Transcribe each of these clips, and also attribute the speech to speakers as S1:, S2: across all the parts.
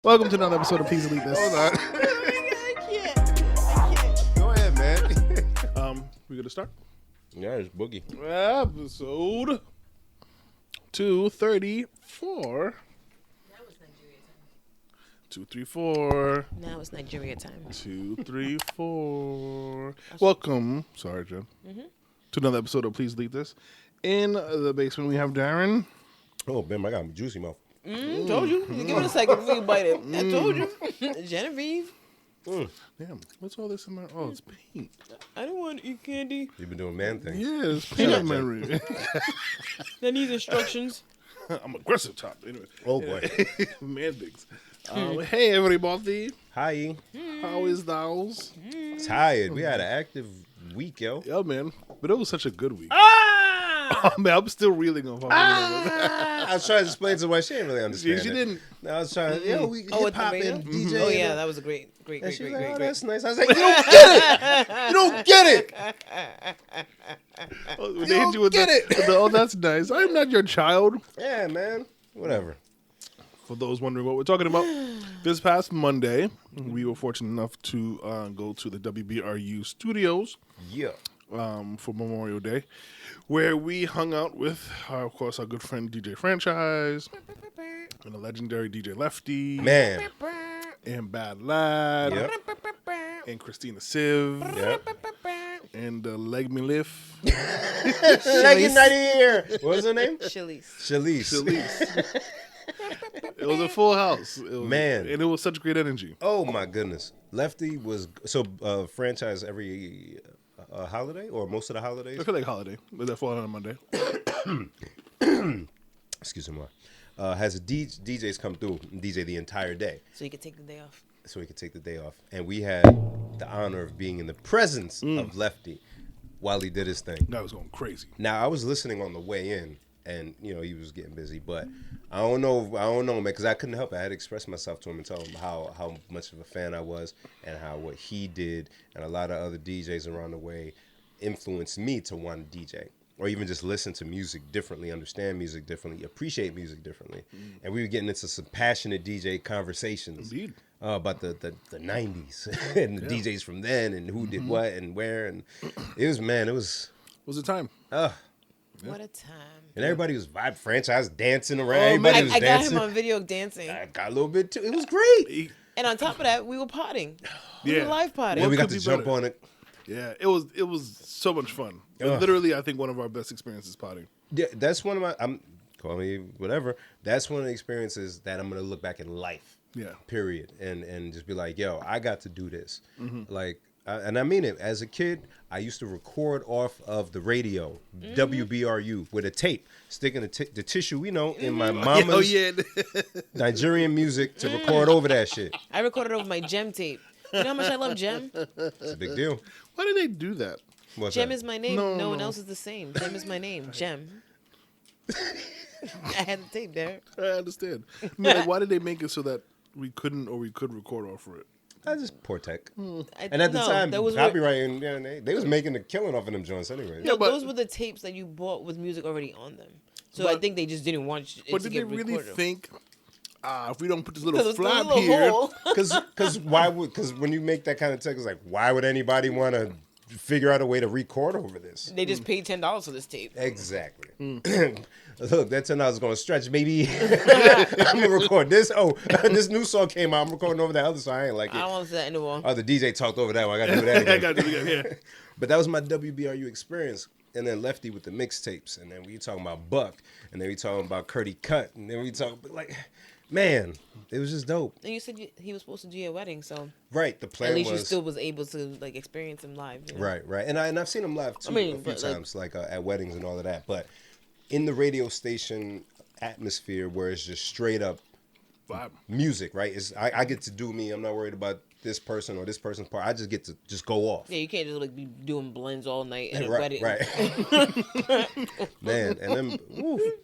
S1: Welcome to another episode of Please Delete This.
S2: Hold on.
S3: I can't.
S2: Go ahead, man.
S1: We gonna start?
S2: Yeah, it's Boogie.
S1: Episode 234.
S3: Now it's Nigeria time.
S1: 234.
S3: Now it's Nigeria time.
S1: 234. Welcome, sorry, Jen, to another episode of Please Delete This. In the basement, we have Darren.
S2: Oh, Ben, I got a juicy mouth.
S3: Told you. Give it a second before you bite it. I told you. Genevieve.
S1: Damn, what's all this in my... Oh, it's paint.
S3: I don't want to eat candy.
S2: You've been doing man things.
S1: Yeah, it's paint in my room.
S3: That needs instructions.
S1: I'm aggressive top. Anyway.
S2: Oh, boy.
S1: Man things. Hey, everybody.
S2: Hi.
S1: How is thous?
S2: Tired. We had an active week, yo.
S1: Yeah, man. But it was such a good week.
S3: Ah!
S1: Oh, man, I'm still reeling off.
S2: I was trying to explain to her. She didn't really understand.
S1: She
S2: it.
S1: didn't.
S2: No, I was trying. Yo, we
S3: Oh, with
S2: hip hop
S3: the radio?
S2: and DJ.
S3: Oh, yeah, that was a great.
S2: And she was like, oh,
S3: Great.
S2: that's nice. I was like, you don't get it. You don't get it.
S1: Oh, when
S2: You
S1: they hit
S2: don't
S1: you with
S2: get
S1: the, with the, oh, that's nice. I'm not your child.
S2: Yeah, man. Whatever.
S1: For those wondering what we're talking about, this past Monday, we were fortunate enough to go to the WBRU studios
S2: Yeah.
S1: for Memorial Day, where we hung out with, of course, our good friend DJ Franchise and the legendary DJ Lefty,
S2: Man.
S1: and Bad Lad,
S2: Yep.
S1: and Christina Civ,
S2: Yep.
S1: and Leg Me Lift.
S2: Second night here. What was her name?
S3: Chili's.
S2: Shalice.
S1: It was a full house. It was,
S2: Man.
S1: And it was such great energy.
S2: Oh my goodness, Lefty was so franchise every holiday or most of the holidays.
S1: I feel like holiday, but that fall on a Monday.
S2: Excuse me. Has a DJs come through and DJ the entire day,
S3: So you can take the day off.
S2: so we could take the day off. And we had the honor of being in the presence of Lefty while he did his thing.
S1: That was going crazy.
S2: Now I was listening on the way in, and you know he was getting busy, but I don't know, man, because I couldn't help it. I had to express myself to him and tell him how much of a fan I was, and how what he did and a lot of other DJs around the way influenced me to want to DJ, or even just listen to music differently, understand music differently, appreciate music differently. And we were getting into some passionate DJ conversations.
S1: Indeed.
S2: About the 90s and the DJs from then and who did what and where, and it was
S1: It was a time.
S3: What a time.
S2: and everybody was vibe franchise dancing around.
S1: Oh,
S2: Everybody
S1: man.
S2: was
S3: I got
S2: dancing.
S3: him on video dancing.
S2: I got a little bit too. It was great.
S3: And on top of that, we were potting. We
S1: Yeah.
S3: were live potting.
S2: And we got
S1: could
S2: to
S1: be
S2: jump
S1: better?
S2: on it.
S1: Yeah, it was so much fun.
S2: Ugh.
S1: Literally, I think one of our best experiences potting.
S2: Yeah, that's one of my. I'm call me whatever. That's one of the experiences that I'm gonna look back in life.
S1: Yeah.
S2: Period. And just be like, yo, I got to do this. Like, and I mean it. As a kid, I used to record off of the radio, WBRU, with a tape, sticking the tissue, in my mama's
S1: Oh yeah.
S2: Nigerian music to record over that shit.
S3: I recorded over my Gem tape. You know how much I love Gem?
S2: It's a big deal.
S1: Why did they do that?
S2: What's
S3: Gem
S2: that?
S3: is my name.
S1: No,
S3: No one
S1: no.
S3: else is the same. Gem is my name. Gem. I had the tape there.
S1: I understand. No, like, why did they make it so that we couldn't or we could record off of it?
S2: That's just poor tech.
S3: I-
S2: And at the
S3: no,
S2: time,
S3: that was what-
S2: copywriting, they was making a killing off of them joints anyway.
S3: No,
S1: but-
S3: those were the tapes that you bought with music already on them. So
S1: But-
S3: I think they just didn't want it
S1: But
S3: to
S1: did
S3: get
S1: they really
S3: recorded.
S1: think, if we don't put this
S3: Because
S1: little
S3: it's still a
S1: flap
S3: little
S1: here,
S3: hole.
S2: Because when you make that kind of tech, it's like, why would anybody want to figure out a way to record over this?
S3: They just paid $10 for this tape.
S2: Exactly. Look, that $10 is going to stretch. Maybe I'm going to record this. Oh, this new song came out. I'm recording over that other song. I ain't like
S3: I don't
S2: it.
S3: want to say that anymore.
S2: Oh, the DJ talked over that one. I got to do that
S1: I
S2: again.
S1: got to do it again. Yeah.
S2: But that was my WBRU experience. And then Lefty with the mixtapes. And then we talking about Buck. And then we talking about Curdy Cut. And then we talking, like, man, it was just dope.
S3: And you said he was supposed to do your wedding, so
S2: Right. The plan
S3: at least
S2: was.
S3: you still was able to like experience him live. You know?
S2: Right. And I've seen him live too
S3: I mean,
S2: a few
S3: but, like-
S2: times, like at weddings and all of that. But in the radio station atmosphere where it's just straight up
S1: Vibe.
S2: music, right? I get to do me. I'm not worried about this person or this person's part. I just get to just go off.
S3: Yeah, you can't just like be doing blends all night at a
S2: Right,
S3: wedding.
S2: right. Man, and then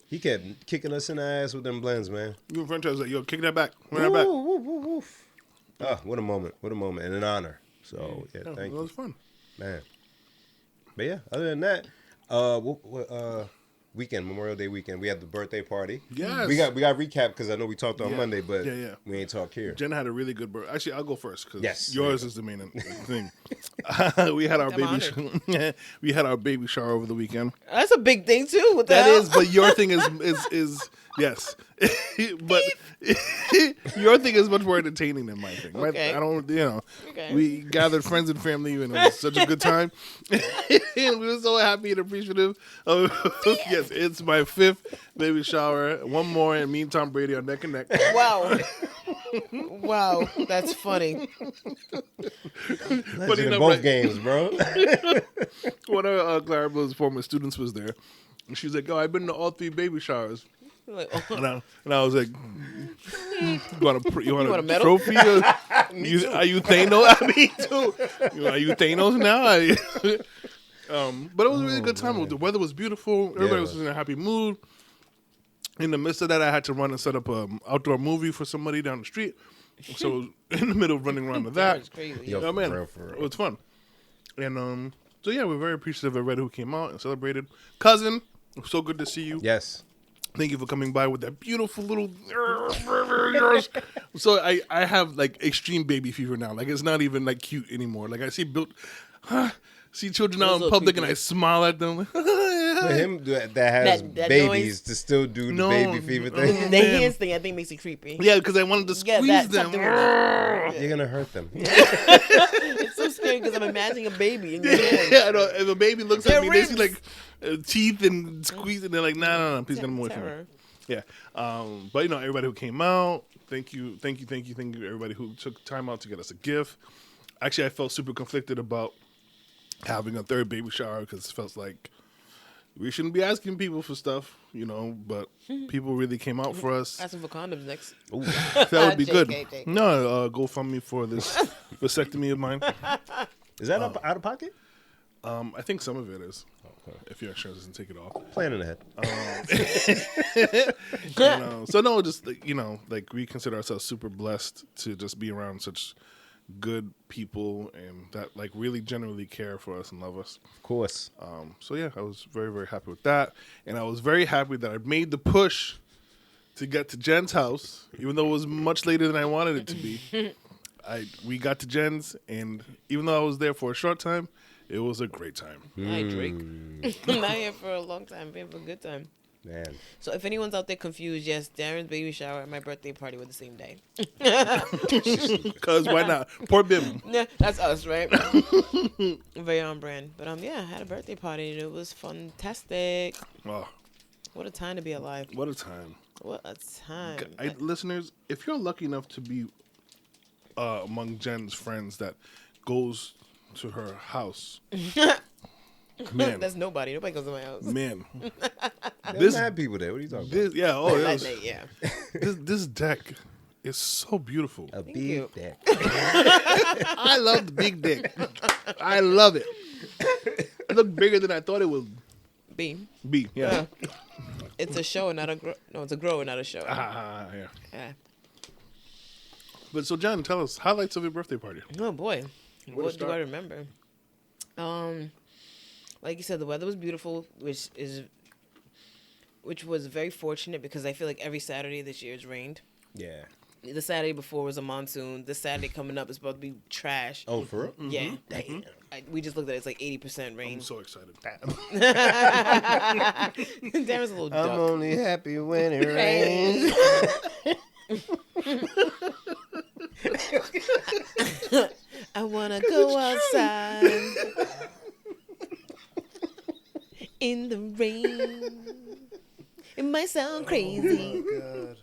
S2: he kept kicking us in the ass with them blends, man.
S1: You and franchise like, yo, kick that back. Run that back.
S2: Oh, what a moment. What a moment. And an honor. So, yeah,
S1: Yeah,
S2: thank
S1: that
S2: you.
S1: was fun.
S2: Man. But yeah, other than that, weekend, Memorial Day weekend. We had the birthday party.
S1: Yes.
S2: We got recap because I know we talked on
S1: Yeah.
S2: Monday, but
S1: Yeah.
S2: we ain't talk here.
S1: Jen had a really good birthday. Actually, I'll go first because
S2: Yes.
S1: yours is the main thing. We had our we had our baby shower over the weekend.
S3: That's a big thing too. What the
S1: That
S3: hell?
S1: is, but your thing is yes, but your thing is much more entertaining than my thing.
S3: Okay.
S1: I don't, you know,
S3: Okay.
S1: we gathered friends and family and it was such a good time. And we were so happy and appreciative of, yes, it's my 5th baby shower. One more and me and Tom Brady are neck and neck.
S3: Wow. Wow, that's funny.
S2: Legend in
S1: enough,
S2: both
S1: right?
S2: games, bro.
S1: One of Clara's former students was there. And she's like, "Oh, I've been to all 3 baby showers."
S3: Like, oh,
S1: And I was like, "You want
S3: want
S1: a
S3: a medal?
S1: trophy? Are you Thanos? I mean, too. Are you Thanos now?" But it was a really good time. The weather was beautiful. Everybody was in a happy mood. In the midst of that, I had to run and set up an outdoor movie for somebody down the street. So in the middle of running around to that,
S3: that's crazy.
S2: Yo,
S1: oh man,
S2: for real.
S1: it was fun. And so yeah, we're very appreciative of everybody who came out and celebrated. Cousin, so good to see you.
S2: Yes.
S1: Thank you for coming by with that beautiful little. So I have like extreme baby fever now. Like it's not even like cute anymore. Like I see see children out in
S3: little
S1: public
S3: creepy.
S1: and I smile at them.
S2: For him that has
S3: That
S2: babies
S3: noise.
S2: to still do
S1: No,
S2: the baby fever
S1: no.
S2: thing,
S3: The hands thing, I think, makes it creepy.
S1: Yeah, because I wanted to
S3: Yeah,
S1: squeeze
S3: that,
S1: them.
S3: something with that.
S2: you're gonna hurt them.
S3: It's so scary because I'm imagining a baby in your hands.
S1: Yeah, I know. If a baby looks
S3: Their
S1: at me, they see
S3: ribs.
S1: like teeth and squeezing. They're like, no, please get them away from me.
S3: Terror.
S1: Yeah. But you know, everybody who came out, thank you, everybody who took time out to get us a gift. Actually, I felt super conflicted about having a 3rd baby shower because it felt like we shouldn't be asking people for stuff, you know, but people really came out for us.
S3: Asking for condoms next.
S1: That would be good.
S3: JK.
S1: No, GoFundMe for this vasectomy of mine.
S2: Is that out of pocket?
S1: I think some of it is. If your insurance doesn't take it off.
S2: Planning ahead.
S1: So no, just like, you know, like we consider ourselves super blessed to just be around such good people and that like really genuinely care for us and love us.
S2: Of course.
S1: So yeah, I was very, very happy with that. And I was very happy that I made the push to get to Jen's house, even though it was much later than I wanted it to be. We got to Jen's, and even though I was there for a short time, it was a great time.
S3: Hi, Drake. I'm not here for a long time. I'm here for a good time.
S2: Man.
S3: So if anyone's out there confused, yes, Darren's baby shower and my birthday party were the same day.
S1: Because why not? Poor Bim.
S3: Yeah, that's us, right? Very on brand. But yeah, I had a birthday party and it was fantastic.
S1: Oh,
S3: What a time to be alive.
S1: what a time.
S3: What a time.
S1: Listeners, if you're lucky enough to be among Jen's friends that goes to her house, man,
S3: That's nobody. Nobody goes to my house.
S1: man,
S2: There's mad people there. What are you talking about?
S3: That night, yeah.
S1: this deck is so beautiful.
S2: A
S3: you.
S2: big deck.
S1: I love the big dick. I love it. It looked bigger than I thought it would
S3: B.
S1: be. Yeah.
S3: It's a show, not a grow. No, it's a grower, not a show.
S1: Yeah.
S3: Yeah.
S1: But so, John, tell us highlights of your birthday party.
S3: Oh boy,
S1: to
S3: what do
S1: start?
S3: I remember? Like you said, the weather was beautiful, which was very fortunate because I feel like every Saturday this year it's rained.
S2: Yeah.
S3: The Saturday before was a monsoon. This Saturday coming up is supposed to be trash.
S2: Oh, for real?
S3: Yeah. We just looked at it. It's like 80% rain.
S1: I'm so excited.
S3: Darren's a little
S2: I'm
S3: duck.
S2: only happy when it rains.
S3: I wanna go outside in the rain. It might sound crazy.
S2: God.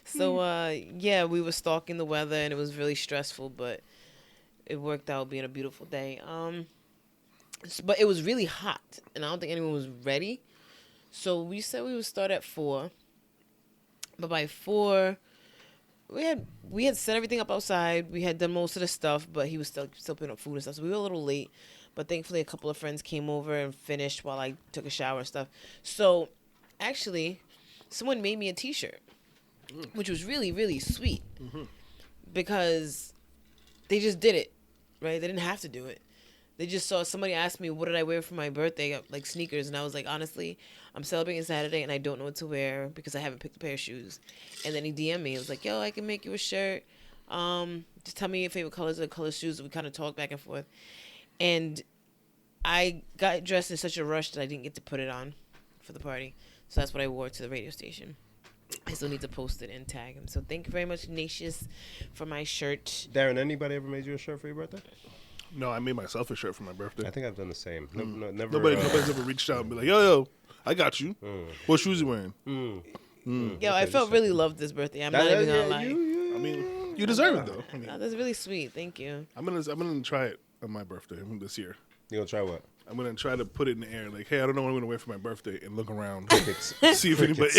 S3: So yeah, we were stalking the weather and it was really stressful, but it worked out being a beautiful day. But it was really hot, and I don't think anyone was ready. So we said we would start at 4, but by 4, we had set everything up outside. We had done most of the stuff, but he was still putting up food and stuff. So we were a little late, but thankfully a couple of friends came over and finished while I took a shower and stuff. So actually, someone made me a T-shirt, which was really, really sweet because they just did it, right? They didn't have to do it. They just saw somebody asked me, what did I wear for my birthday? Like sneakers. And I was like, honestly, I'm celebrating Saturday and I don't know what to wear because I haven't picked a pair of shoes. And then he DM'd me. He was like, yo, I can make you a shirt. Just tell me your favorite colors or the color shoes. We kind of talked back and forth. And I got dressed in such a rush that I didn't get to put it on for the party. So that's what I wore to the radio station. I still need to post it and tag him. So thank you very much, Ignatius, for my shirt.
S2: Darren, anybody ever made you a shirt for your birthday?
S1: No, I made myself a shirt for my birthday.
S2: I think I've done the same. Never.
S1: Nobody's ever reached out and be like, yo, I got you. What shoes you wearing?
S3: Yo, I felt really loved this birthday. I'm not even gonna lie.
S1: I mean, you deserve it though. I mean,
S3: No, that's really sweet. Thank you.
S1: I'm gonna try it on my birthday this year.
S2: You gonna try what?
S1: I'm gonna try to put it in the air, like, hey, I don't know what I'm gonna wear for my birthday, and look around,
S2: Crickets.
S1: see if anybody.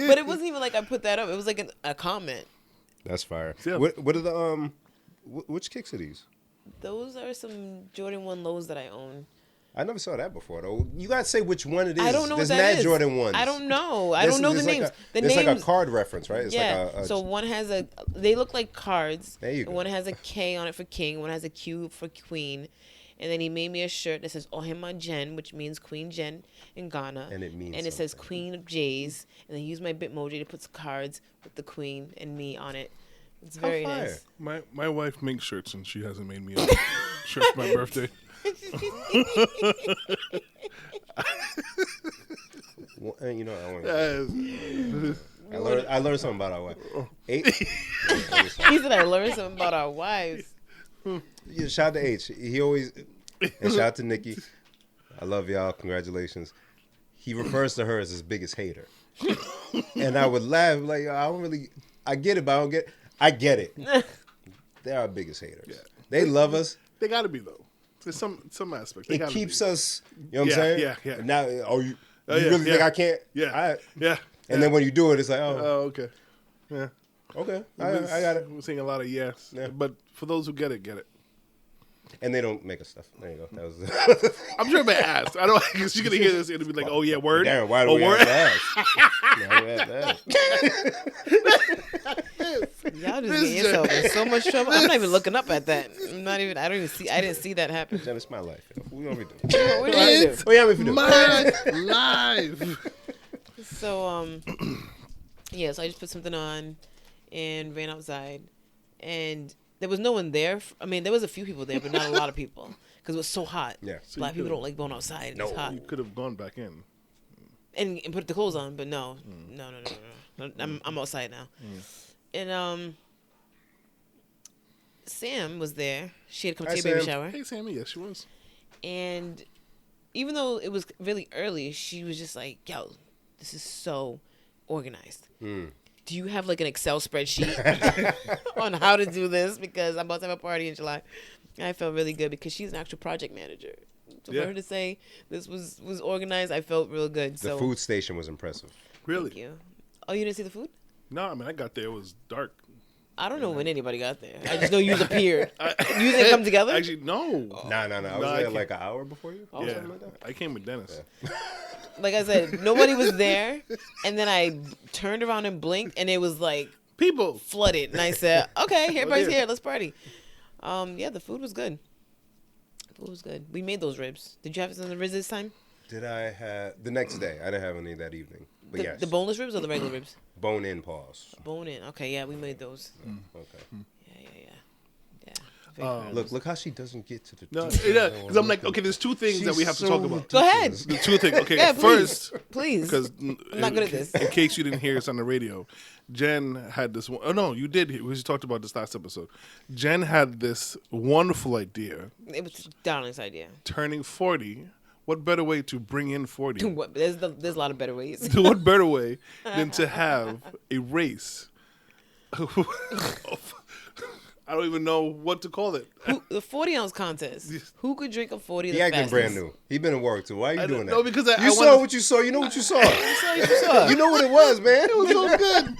S3: But it wasn't even like I put that up. It was like a comment.
S2: That's fire.
S1: Yeah.
S2: What are the which kicks are these?
S3: Those are some Jordan 1 lows that I own.
S2: I never saw that before though. You gotta say which one it is.
S3: I don't know
S2: There's
S3: what that
S2: mad
S3: is.
S2: Jordan ones.
S3: I don't know. I don't know the names.
S2: It's like a card reference, right? It's
S3: yeah.
S2: like
S3: So one has they look like cards.
S2: There you go.
S3: One has a K on it for king. One has a Q for queen. And then he made me a shirt that says Ohima Jen, which means Queen Jen in Ghana.
S2: And it means
S3: And it says
S2: something.
S3: Queen of J's. And then he used my Bitmoji to put some cards with the queen and me on it. It's very
S2: fire.
S3: nice.
S1: My wife makes shirts, and she hasn't made me a shirt for my birthday.
S2: Well, you know,
S1: Yes.
S2: I learned something about our wife. 8.
S3: He said I learned something about our wives.
S2: Yeah, shout out to H. He always and shout out to Nikki. I love y'all. Congratulations. He refers to her as his biggest hater, and I would laugh like I don't really. I get it, but I don't get. I get it. They're our biggest haters.
S1: Yeah.
S2: They love us.
S1: They gotta be though. There's some aspect. They
S2: It
S1: gotta
S2: keeps
S1: be.
S2: us. You know what I'm
S1: Yeah,
S2: saying?
S1: yeah.
S2: Now, you
S1: yeah,
S2: really think
S1: yeah.
S2: I can't?
S1: Yeah,
S2: All right.
S1: yeah.
S2: And then when you do it, it's like,
S1: Oh,
S2: oh,
S1: okay. Yeah.
S2: okay, I got it.
S1: We're seeing a lot of yes,
S2: Yeah.
S1: but for those who get it, get it.
S2: And they don't make us stuff. There you go. That was.
S1: I'm sure if I asked, I don't because you're gonna hear this, it'll be like, oh yeah, word.
S2: Darren, why do
S1: oh,
S2: we
S1: word?
S2: have to ask? Why do we have to ask?
S3: Y'all just getting yourself in so much trouble. I'm not even looking up at that. I don't even see. I didn't see that happen.
S2: Jen, it's my life. What do you want me to do?
S3: What do you do?
S2: What do you want me to do?
S1: My life.
S3: So yeah. So I just put something on, and ran outside, and there was no one there. I mean, there was a few people there, but not a lot of people because it was so hot.
S2: Yeah.
S1: So
S3: Black
S1: you
S3: people
S1: could've-
S3: don't like going outside.
S2: No.
S3: It's hot.
S1: You could have gone back in.
S3: And put the clothes on, but no. I'm outside now. And Sam was there. She had come
S2: Hi,
S3: to a baby
S2: Sam.
S3: shower,
S1: Hey, Sammy, yes, she was.
S3: and even though it was really early, she was just like, "Yo, this is so organized. Do you have like an Excel spreadsheet on how to do this? Because I'm about to have a party in July." And I felt really good because she's an actual project manager. So
S1: Yeah.
S3: for her to say this was organized, I felt real good.
S2: The
S3: So
S2: food station was impressive.
S1: Really?
S3: thank you. Oh, you didn't see the food?
S1: No, I mean, I got there. It was dark.
S3: I don't know when anybody got there. I just know you appeared. You didn't come together?
S1: Actually, no.
S2: Nah. I was
S1: I
S2: there
S1: can't-
S2: like an hour before you.
S3: Oh,
S1: yeah,
S2: something like that.
S1: I came with Dennis.
S3: Like I said, nobody was there. And then I turned around and blinked, and it was like
S1: People.
S3: flooded. And I said, okay, everybody's
S1: yeah.
S3: here. Let's party. Yeah, the food was good. The food was good. We made those ribs. Did you have some of the ribs this time?
S2: Did I have the next day? I didn't have any that evening. But yes,
S3: The boneless ribs or the regular ribs?
S2: bone in pause.
S3: Bone in. Okay, yeah, we made those.
S2: Okay.
S3: Yeah. Very good.
S2: Look how she doesn't get to the.
S1: No,
S2: details.
S1: yeah, because I'm like, okay, there's two things that we have to talk about.
S3: Go ahead.
S1: The two things. Okay,
S3: Yeah, please.
S1: first,
S3: Please.
S1: because
S3: I'm not good at this.
S1: In case you didn't hear us on the radio, Jen had this one. Oh no, you did. We talked about this last episode. Jen had this wonderful idea.
S3: It was Darling's idea.
S1: Turning 40. What better way to bring in 40?
S3: There's a lot of better ways.
S1: What better way than to have a race? I don't even know what to call it.
S3: The 40-ounce contest. Who could drink a 40 the
S2: He acting
S3: fastest?
S2: brand new. He been at work too. Why are you doing that?
S1: No, because I
S2: you saw
S1: wanted-
S2: what you saw. You know what you saw.
S3: saw.
S2: You know what it was, man.
S1: It was so good.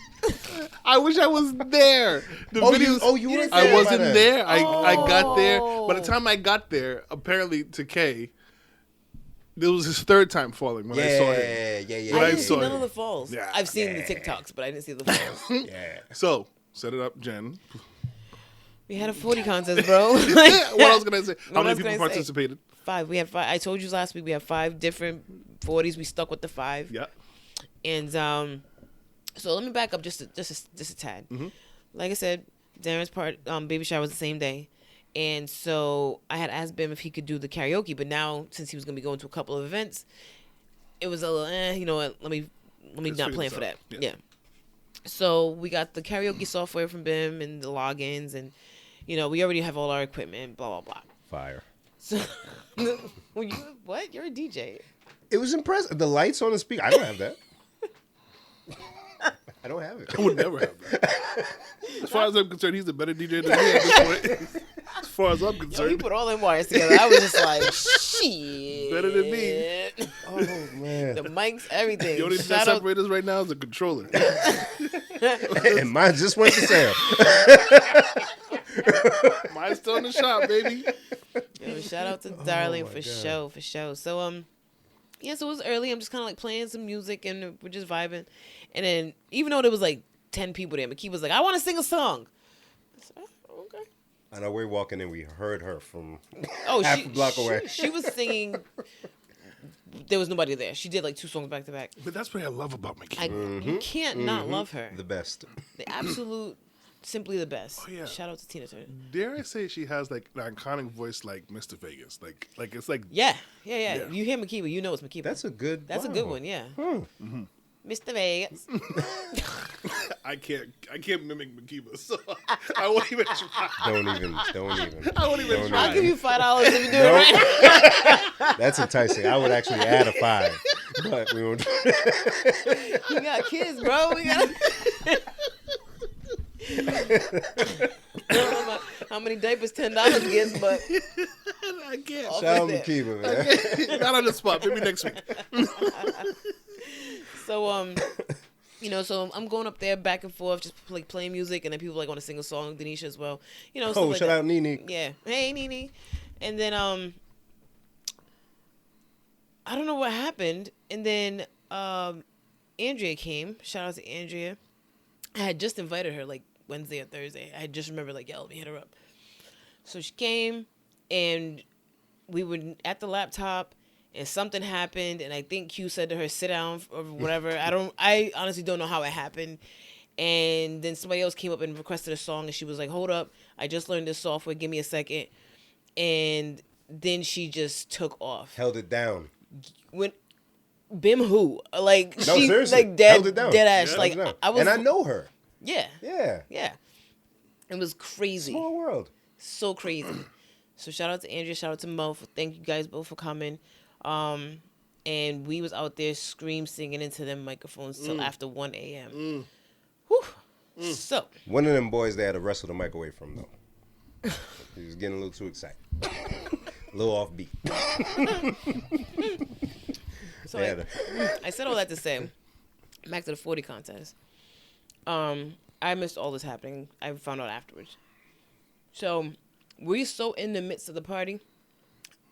S1: I wish I was there. The videos.
S2: You were
S1: I
S2: there
S1: wasn't
S2: by then.
S1: there. I got there. By the
S3: Oh.
S1: time I got there, apparently to Kay, this was his third time falling when I saw him.
S2: Yeah.
S1: When
S3: I
S1: I
S3: didn't
S1: saw
S3: see none
S1: him.
S3: of the falls.
S1: Yeah.
S3: I've seen the TikToks, but I didn't see the falls.
S2: Yeah.
S1: So set it up, Jen.
S3: We had a 40 contest, bro.
S1: What I was gonna say? How
S3: What
S1: many
S3: else
S1: people
S3: can I say?
S1: participated?
S3: 5. We had 5. I told you last week we have 5 different 40s. We stuck with the 5.
S1: Yeah.
S3: And so let me back up just a tad.
S1: Mm-hmm.
S3: Like I said, Darren's baby shower was the same day, and so I had asked Bim if he could do the karaoke. But now, since he was gonna be going to a couple of events, it was a little, you know what? Let me
S1: Let's
S3: not
S1: figure
S3: plan
S1: this
S3: for that.
S1: out.
S3: Yeah. So we got the karaoke software from Bim and the logins, and we already have all our equipment. Blah blah blah.
S2: Fire.
S3: So, well, what? You're a DJ.
S2: It was impressive. The lights on the speaker. I don't have that. I don't have it.
S1: I would never have that. As far as I'm concerned, he's a better DJ than me at this point. As far as I'm
S3: Yo, he
S1: concerned.
S3: put all them wires together. I was just like, shit.
S1: Better than me.
S2: Oh man.
S3: The mics, everything.
S1: The only thing that
S3: Shout out.
S1: separates us right now is the controller.
S2: And mine just went to sale.
S1: Mine's still in the shop, baby.
S3: Yo, shout out to Darling
S2: my
S3: for
S2: God.
S3: sure. So yeah, so it was early. I'm just kind of like playing some music and we're just vibing. And then even though there was like 10 people there, McKee was like, I want to sing a song. I said, oh, okay.
S2: I know we're walking in. We heard her from
S3: Oh,
S2: half a block away.
S3: She was singing. There was nobody there. She did like 2 songs back to back.
S1: But that's what I love about McKee.
S3: You can't not love her.
S2: The best.
S3: The absolute, simply the best.
S1: Oh, yeah.
S3: Shout out to Tina Turner.
S1: Dare I say she has like an iconic voice like Mr. Vegas. Like it's like
S3: Yeah.
S1: Yeah.
S3: You hear Makiba, you know it's Makiba.
S2: That's a good.
S3: That's a
S2: wow.
S3: good one, yeah. Mr. Vegas.
S1: I can't mimic Makiba, so I won't even try.
S2: Don't even.
S1: I won't even
S2: Don't
S1: try.
S3: I'll give you $5 if you do it right.
S2: That's enticing. I would actually add a 5, but we won't.
S3: You got kids, bro. We got. I don't know about how many diapers $10 gets, but
S1: I can't.
S3: Off
S2: Shout out
S3: with it.
S2: Makiba, man.
S1: Not on the spot. Maybe next week.
S3: so so I'm going up there back and forth, just like playing music, and then people like want to sing a song. Denisha as well, stuff
S2: Oh,
S3: like
S2: shout
S3: that.
S2: out Nene.
S3: Yeah, hey Nene, and then I don't know what happened, and then Andrea came. Shout out to Andrea. I had just invited her like Wednesday or Thursday. I had just remembered like, let me hit her up. So she came, and we were at the laptop, and something happened, and I think Q said to her, sit down or whatever. I honestly don't know how it happened. And then somebody else came up and requested a song, and she was like, hold up, I just learned this software, give me a second. And then she just took off.
S2: Held it down.
S3: When Bim who? Like,
S2: No,
S3: she,
S2: seriously.
S3: like, dead,
S2: Held it down.
S3: dead ass.
S1: Yeah.
S3: Like,
S2: Held it down.
S3: I was,
S2: and I know her.
S3: yeah,
S2: Yeah.
S3: yeah. It was crazy.
S2: Small world.
S3: So crazy. So shout out to Andrea, shout out to Mo. Thank you guys both for coming. And we was out there singing into them microphones till after 1 a.m. Whew. So
S2: One of them boys they had to wrestle the mic away from though. He was getting a little too excited. A little offbeat.
S3: so
S2: They had
S3: I said all that to say, back to the 40 contest. I missed all this happening. I found out afterwards. So we're so in the midst of the party,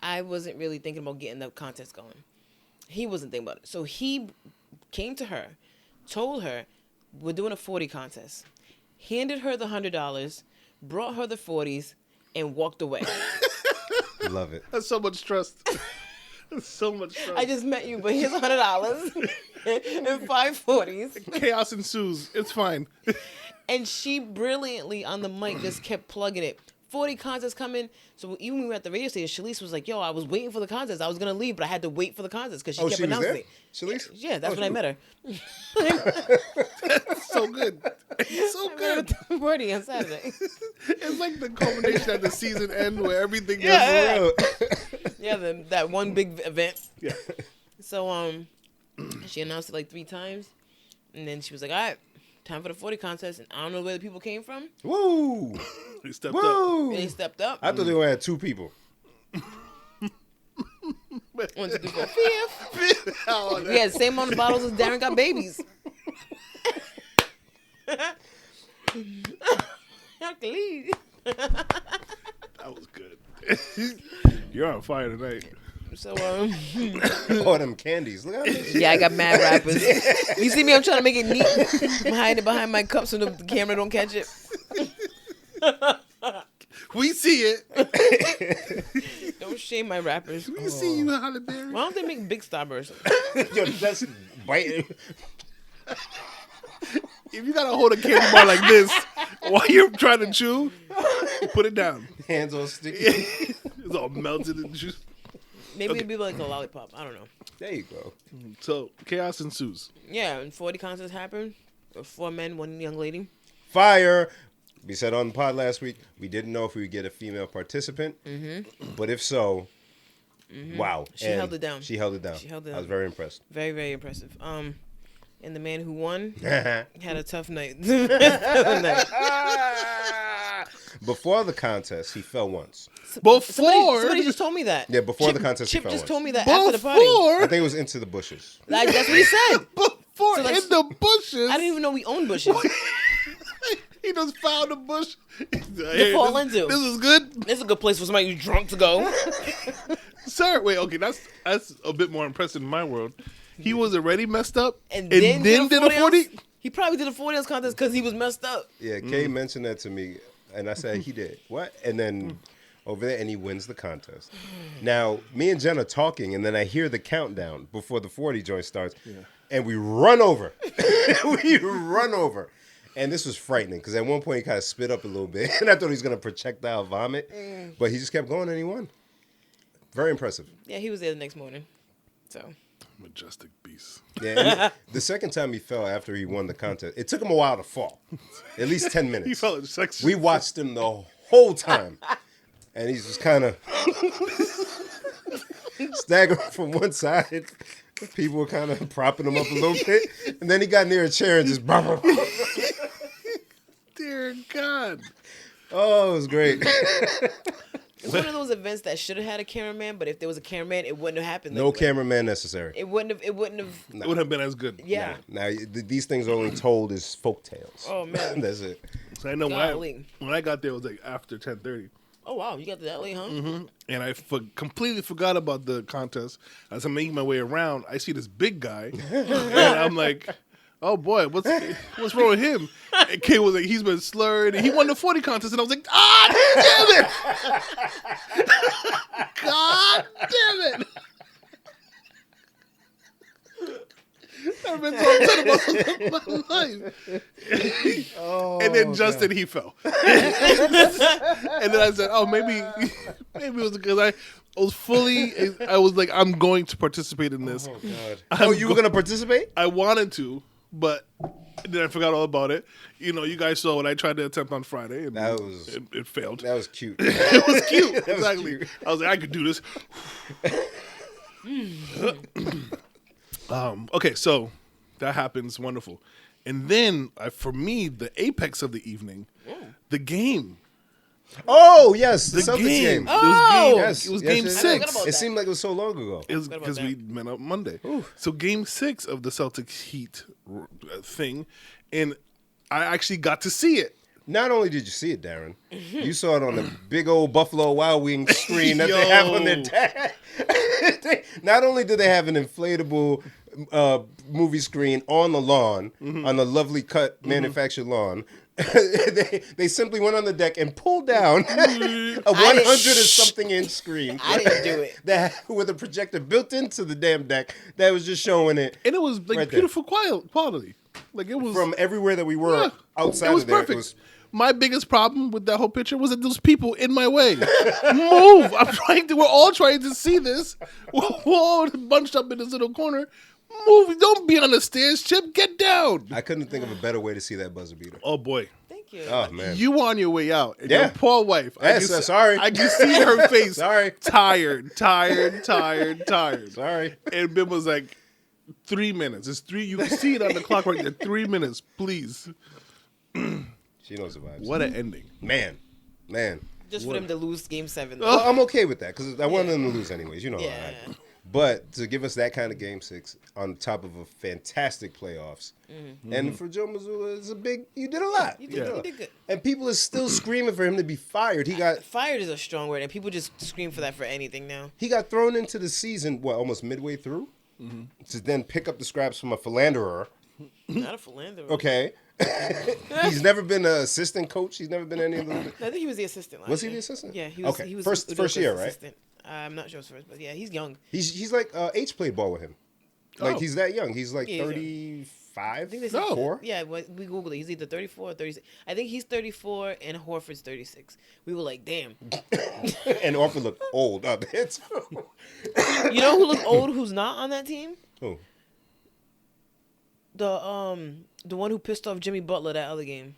S3: I wasn't really thinking about getting the contest going. He wasn't thinking about it. So he came to her, told her, we're doing a 40 contest, handed her the $100, brought her the 40s, and walked away.
S2: Love it.
S1: That's so much trust. That's so much trust.
S3: I just met you, but here's $100 and 5 40s.
S1: Chaos ensues. It's fine.
S3: And she brilliantly on the mic just kept plugging it. 40 contests coming. So even when we were at the radio station, Shalice was like, yo, I was waiting for the contest. I was going to leave, but I had to wait for the contest because she kept
S2: she was
S3: announcing
S2: there?
S3: it.
S2: Shalice?
S3: Yeah, that's when I met her.
S1: So good. It's so
S3: I met her
S1: good.
S3: at the party on Saturday.
S1: It's like the culmination at the season end where everything
S3: Yeah,
S1: gets
S3: yeah. Yeah, that one big event.
S1: Yeah.
S3: So she announced it like 3 times. And then she was like, all right, time for the 40 contest. And I don't know where the people came from.
S2: Woo!
S1: He stepped up.
S2: Woo!
S3: They stepped up.
S2: I thought they only had 2 people.
S3: 1, 2, 3, 4, 5.
S1: Oh,
S3: We had the same amount of bottles as Darren got babies. Hercules.
S1: that was good. You're on fire tonight.
S3: So
S2: All them candies. Look at this.
S3: yeah, I got mad rappers. You see me? I'm trying to make it neat. I'm hiding it behind my cup so the camera don't catch it.
S1: We see it.
S3: Don't shame my rappers.
S1: We see you, Halle Berry.
S3: Why don't they make big starbursts?
S2: Yo, that's biting.
S1: If you gotta hold a candy bar like this while you're trying to chew, put it down.
S2: Hands all sticky.
S1: It's all melted in juice.
S3: Maybe it'd be like a lollipop. I don't know.
S2: There you go.
S1: So chaos ensues.
S3: Yeah, and 40 contests happened. 4 men, 1 young lady.
S2: Fire. We said on the pod last week, we didn't know if we would get a female participant. But if so, wow.
S3: She held it down.
S2: She held it down. I was very impressed.
S3: Very, very impressive. And the man who won
S2: Before
S3: had a tough night.
S2: the contest, he fell once.
S3: Somebody just told me that.
S2: Yeah, before the contest,
S3: Chip
S2: he fell
S3: just
S2: once.
S3: told me that after the party.
S2: I think it was into the bushes.
S3: Like, that's what he said.
S1: Before
S3: So, like,
S1: in the bushes.
S3: I didn't even know we owned bushes.
S1: He just found a bush.
S3: To fall into.
S1: This is good,
S3: This is a good place for somebody who's drunk to go.
S1: sir. Wait, okay, that's a bit more impressive in my world. He was already messed up
S3: And then did a 40 ounce?
S1: 40.
S3: He probably did a 40 ounce contest because he was messed up.
S2: Yeah, Kay mentioned that to me, and I said, he did. What? And then over there, and he wins the contest. Now, me and Jen are talking, and then I hear the countdown before the 40 joint starts, and we run over. And this was frightening, because at one point he kind of spit up a little bit, and I thought he was going to projectile vomit, but he just kept going, and he won. Very impressive.
S3: Yeah, he was there the next morning. So...
S1: Majestic beast.
S2: Yeah, and the second time he fell after he won the contest, it took him a while to fall. At least 10 minutes.
S1: He fell in section.
S2: We watched him the whole time. And he's just kind of staggering from one side. People were kind of propping him up a little bit. And then he got near a chair and just...
S1: Dear God.
S2: Oh, it was great.
S3: It's one of those events that should have had a cameraman, but if there was a cameraman, it wouldn't have happened.
S2: No cameraman necessary.
S3: It wouldn't have.
S1: It would have been as good.
S3: Yeah.
S2: Now, these things are only told as folk tales.
S3: Oh man.
S2: That's it.
S1: So I know
S3: Golly.
S1: when I got there, it was like after 10:30.
S3: Oh wow, you got to that late, huh?
S1: And I completely forgot about the contest. As I'm making my way around, I see this big guy, and I'm like, "Oh boy, what's wrong with him?" And Kay was like, "He's been slurred. And he won the 40 contest," and I was like, "Ah, damn it! God damn it!" I've been so upset about my life. And then Justin, he fell. And then I said, "Oh, maybe it was because I was like, I'm going to participate in this."
S2: Oh, God. You were going to participate?
S1: I wanted to, but then I forgot all about it. You know, you guys saw what I tried to attempt on Friday, and it failed.
S2: That was cute.
S1: It was cute.
S2: That was
S1: Exactly.
S2: cute.
S1: I was like, I could do this. Okay, so that happens. Wonderful. And then, for me, the apex of the evening, the game.
S2: Oh, yes. The
S1: The
S2: Celtics game.
S3: Oh!
S2: Yes.
S1: It was
S2: Yes,
S1: game
S2: yes,
S1: 6.
S2: yes. It seemed like it was so long ago.
S1: It was
S3: Forgot about
S1: because
S3: that.
S1: we met up Monday. So game 6 of the Celtics Heat thing, and I actually got to see it.
S2: Not only did you see it, Darren, you saw it on the big old Buffalo Wild Wings screen that they have on their deck. Not only do they have an inflatable movie screen on the lawn, on the lovely cut manufactured lawn, they simply went on the deck and pulled down a 100 and something inch screen.
S3: I didn't do it.
S2: That with a projector built into the damn deck that was just showing it.
S1: And it was like
S2: Right there.
S1: beautiful quality. Like it was
S2: From everywhere that we were outside
S1: it was
S2: of there.
S1: perfect.
S2: It was,
S1: My biggest problem with that whole picture was that those people in my way. Move! We're all trying to see this. We're all bunched up in this little corner. Move! Don't be on the stairs, Chip. Get down.
S2: I couldn't think of a better way to see that buzzer beater.
S1: Oh boy.
S3: Thank you.
S2: Oh, man.
S1: You were on your way out. And
S2: Yeah.
S1: your poor wife.
S2: Yes, sorry.
S1: I can see her face.
S2: Sorry.
S1: Tired.
S2: Sorry.
S1: And Ben was like, 3 minutes. It's 3. You can see it on the clock right there. 3 minutes, please.
S2: She knows the vibes.
S1: What an ending.
S2: Man.
S3: Just for them to lose Game 7.
S2: Well, I'm okay with that because I wanted them to lose anyways. You know how I
S3: Yeah.
S2: am. But to give us that kind of Game 6 on top of a fantastic playoffs, and for Joe Mazzulla, it's a big. You did a lot.
S3: You
S2: You
S3: did,
S2: did a
S3: you
S2: lot.
S3: did good.
S2: And people are still screaming for him to be fired. He got
S3: Fired is a strong word, and people just scream for that for anything now.
S2: thrown into the season. What, almost midway through, to then pick up the scraps from a philanderer.
S3: Not a philanderer.
S2: Okay. He's never been an assistant coach. He's never been any of the.
S3: I think he was the assistant.
S2: Was he the assistant?
S3: Yeah, he was.
S2: Okay,
S3: He was
S2: first year, right?
S3: assistant. I'm not sure his first, but yeah, he's young.
S2: He's like H played ball with him. Like he's that young. He's like
S3: Yeah,
S2: 35.
S3: I think they said
S2: 4.
S3: Yeah, we googled it. He's either 34 or 36. I think he's 34 and Horford's 36. We were like, damn.
S2: And Horford looked old up there too.
S3: You know who looked old? Who's not on that team?
S2: Who?
S3: The one who pissed off Jimmy Butler that other game.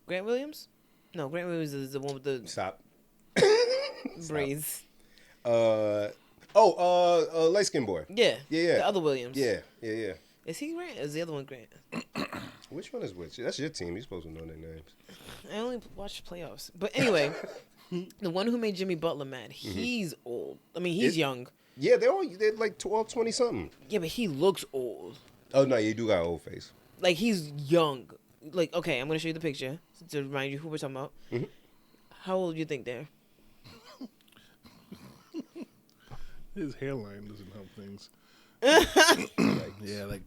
S3: Grant Williams? No, Grant Williams is the one with the
S2: Stop.
S3: braids.
S2: Light skinned boy.
S3: Yeah.
S2: Yeah.
S3: The other Williams.
S2: Yeah.
S3: Is he Grant? Or is the other one Grant?
S2: Which one is which? That's your team. You're supposed to know their names.
S3: I only watched playoffs. But anyway, the one who made Jimmy Butler mad, he's old. I mean, he's young.
S2: Yeah, they're like 12, 20 something.
S3: Yeah, but he looks old.
S2: Oh no, you do got an old face.
S3: Like, he's young. Like, okay, I'm going to show you the picture to remind you who we're talking about.
S2: Mm-hmm.
S3: How old do you think they're?
S1: His hairline doesn't help things. Yeah, like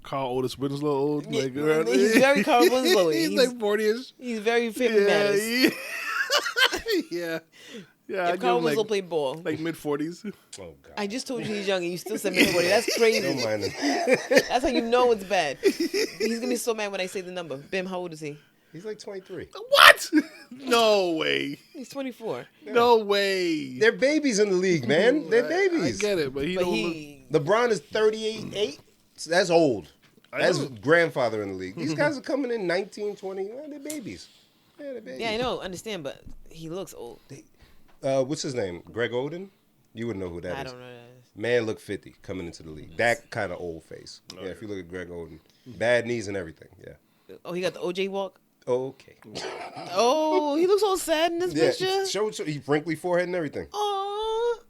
S1: Carl Otis Winslow old. Like,
S3: He's very Carl Winslow.
S1: He's like 40ish.
S3: He's very Family Matters.
S1: Yeah. Yeah,
S3: If Carl Winslow played ball.
S1: like mid 40s.
S2: Oh god.
S3: I just told you he's young and you still said mid-40. That's crazy.
S2: Don't mind him.
S3: That's how you know it's bad. He's going to be so mad when I say the number. Bim, how old is he?
S2: He's like 23.
S1: What? No way.
S3: He's 24.
S1: No way.
S2: They're babies in the league, man. They're babies.
S1: I get it, but
S3: But
S1: don't
S3: he...
S2: LeBron is 38. That's old. That's
S1: know.
S2: grandfather in the league. These guys are coming in 19, 20. They're babies. Yeah, they're babies.
S3: Yeah, I know. Understand, but he looks old.
S2: What's his name? Greg Oden? You wouldn't know who that is.
S3: I don't know who that is.
S2: Man looked 50 coming into the league. That kind of old face.
S1: Oh,
S2: Yeah, if you look at Greg Oden. Bad knees and everything. Yeah.
S3: Oh, he got the OJ walk?
S2: Okay.
S3: Oh, he looks all sad in this
S2: Yeah,
S3: picture.
S2: show he wrinkly forehead and everything.
S3: Oh.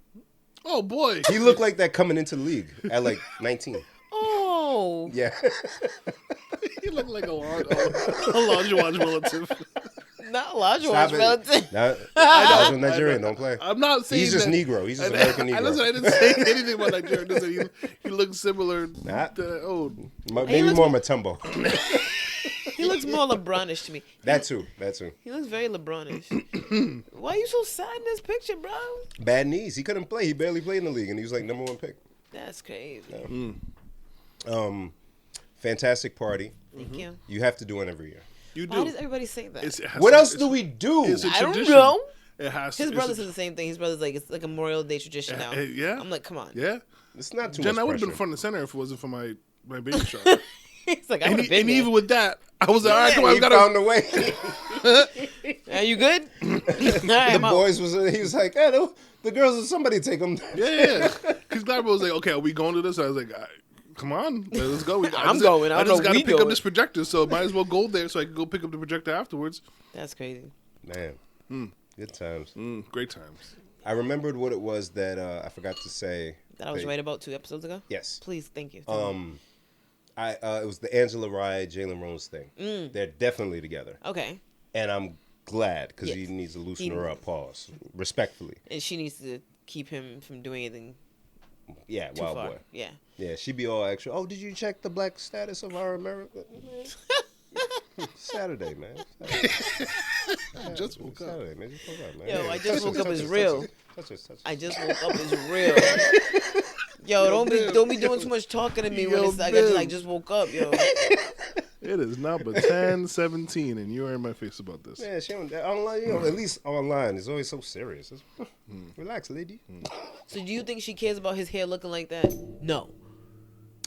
S1: Oh, boy.
S2: He looked like that coming into the league at like 19.
S3: Oh.
S2: Yeah.
S1: He looked like a large relative.
S3: Not Elijah
S2: Stop
S3: was
S2: it.
S3: relative.
S2: That was Nigerian. Don't play.
S1: I'm not saying
S2: He's just
S1: that,
S2: Negro. He's just American Negro.
S1: Listen, I didn't say anything about Nigeria. Listen, he looks similar
S2: Nah.
S1: to old.
S2: Maybe
S3: looks-
S2: more Matumbo.
S3: He looks more LeBronish to me.
S2: That too.
S3: He looks very LeBronish. Why are you so sad in this picture, bro?
S2: Bad knees. He couldn't play. He barely played in the league, and he was like #1 pick.
S3: That's crazy.
S2: Fantastic party.
S3: Thank you.
S2: You have to do it every year.
S1: You
S3: Why
S1: do.
S3: does everybody say that?
S2: What else do we do?
S1: It's a
S3: I don't
S1: tradition.
S3: know.
S1: It has to.
S3: His
S1: it's
S3: brother
S1: a-
S3: said the same thing. His brother's like, it's like a Memorial Day tradition now.
S1: Yeah.
S3: I'm like, come on.
S1: Yeah.
S2: It's not too
S1: Jen,
S2: much
S1: I would have
S2: pressure.
S1: been front and center if it wasn't for my baby shower.
S3: It's like, I
S1: and
S3: would have been
S1: and
S3: there.
S1: even with that, I was like, all right, come on, we
S2: He
S1: gotta.
S2: found a way.
S3: Are you good? All right,
S2: The
S3: I'm out.
S2: boys he was like, hey, the girls, somebody take them.
S1: Yeah. Because Glad was like, okay, are we going to this? I was like, all right, come on, let's go.
S3: I'm going. I
S1: I
S3: don't
S1: just
S3: know
S1: got to
S3: we
S1: pick up
S3: going.
S1: this projector, so might as well go there so I can go pick up the projector afterwards.
S3: That's crazy.
S2: Man, good times.
S1: Great times.
S2: I remembered what it was that I forgot to say.
S3: That I was right about 2 episodes ago?
S2: Yes.
S3: Please, thank you.
S2: It was the Angela Rye, Jalen Rose thing. They're definitely together.
S3: Okay.
S2: And I'm glad because he
S3: Yes.
S2: needs to loosen her up. Pause. Respectfully.
S3: And she needs to keep him from doing anything
S2: Yeah,
S3: too
S2: wild
S3: far.
S2: boy.
S3: Yeah.
S2: Yeah, she be all extra. Oh, did you check the black status of our America? Saturday, man.
S1: Just woke up.
S2: Saturday, man. Just woke up, man.
S3: Yo,
S2: Yeah,
S3: I just
S2: touch
S3: woke
S2: it,
S3: up
S2: touch
S3: is
S2: it, touch
S3: real.
S2: it, touch it, touch it.
S3: I just woke up is real. Yo, don't be doing too much talking to me when
S1: Yo,
S3: it's like I
S1: Bill.
S3: just woke up, yo.
S1: It is now but 10:17, and you're in my face about this.
S2: Man, she don't, online, at least online, it's always so serious. Relax, lady.
S3: So do you think she cares about his hair looking like that? No.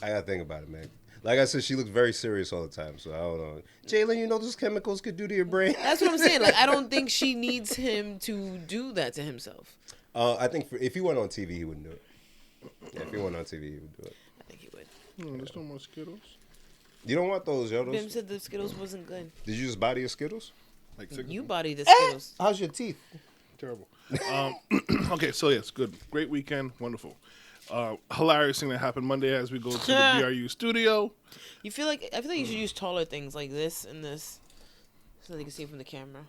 S2: I gotta think about it, man. Like I said, she looks very serious all the time, so I don't know. Jalen, you know those chemicals could do to your brain?
S3: That's what I'm saying. Like, I don't think she needs him to do that to himself.
S2: I think if he went on TV, he wouldn't do it. Yeah, if he went on TV, he would do it.
S3: I think he would.
S1: There's no more Skittles.
S2: You don't want those, yo.
S3: Bim said the Skittles wasn't good.
S2: Did you just body your Skittles?
S1: Like
S3: You body the Skittles.
S2: How's your teeth?
S1: terrible. Okay, so yes, good, great weekend, wonderful. Hilarious thing that happened Monday as we go to the BRU studio.
S3: I feel like you should use taller things like this and this, so they can see from the camera.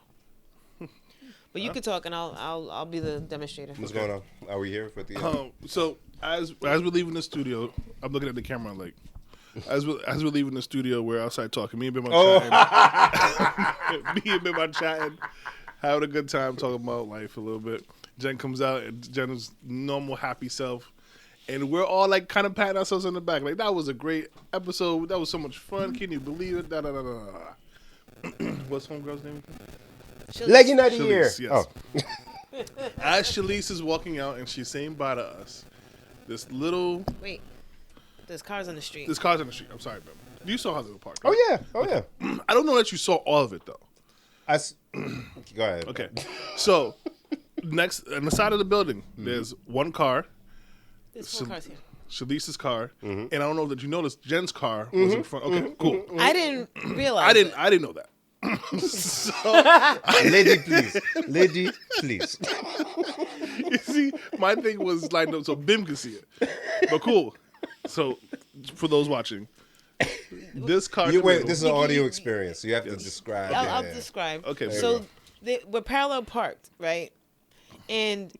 S3: But you could talk, and I'll be the demonstrator.
S2: What's going on? Are we here for the?
S1: So as we're leaving the studio, I'm looking at the camera like, as we're leaving the studio, we're outside talking. Me and Bim
S2: Oh.
S1: are chatting. Me and Bim are chatting, having a good time talking about life a little bit. Jen comes out, and Jen is normal, happy self. And we're all like kind of patting ourselves on the back. Like, that was a great episode. That was so much fun. Can you believe it? Da, da, da, da, da. What's homegirl's name?
S2: Leggy Night of the Year.
S1: Shalice, yes. As Shalise is walking out and she's saying bye to us, this little...
S3: Wait. There's cars on the street.
S1: There's cars on the street. I'm sorry, babe. You saw Hollywood Park.
S2: Oh,
S1: Right?
S2: yeah. Oh, yeah.
S1: I don't know that you saw all of it, though.
S2: Go ahead.
S1: Okay. So, next, on the side of the building, there's one car.
S3: There's 4 cars here.
S1: Shalice's car, and I don't know that you noticed Jen's car was in front. Okay, cool.
S3: I didn't realize.
S1: I didn't know that. So,
S2: Lady, please. Lady, please.
S1: you see, my thing was lined up so Bim could see it. But cool. So, for those watching, this car.
S2: Wait, this is an audio experience. So you have to describe.
S3: I'll describe.
S1: Okay,
S3: So we're parallel parked, right? And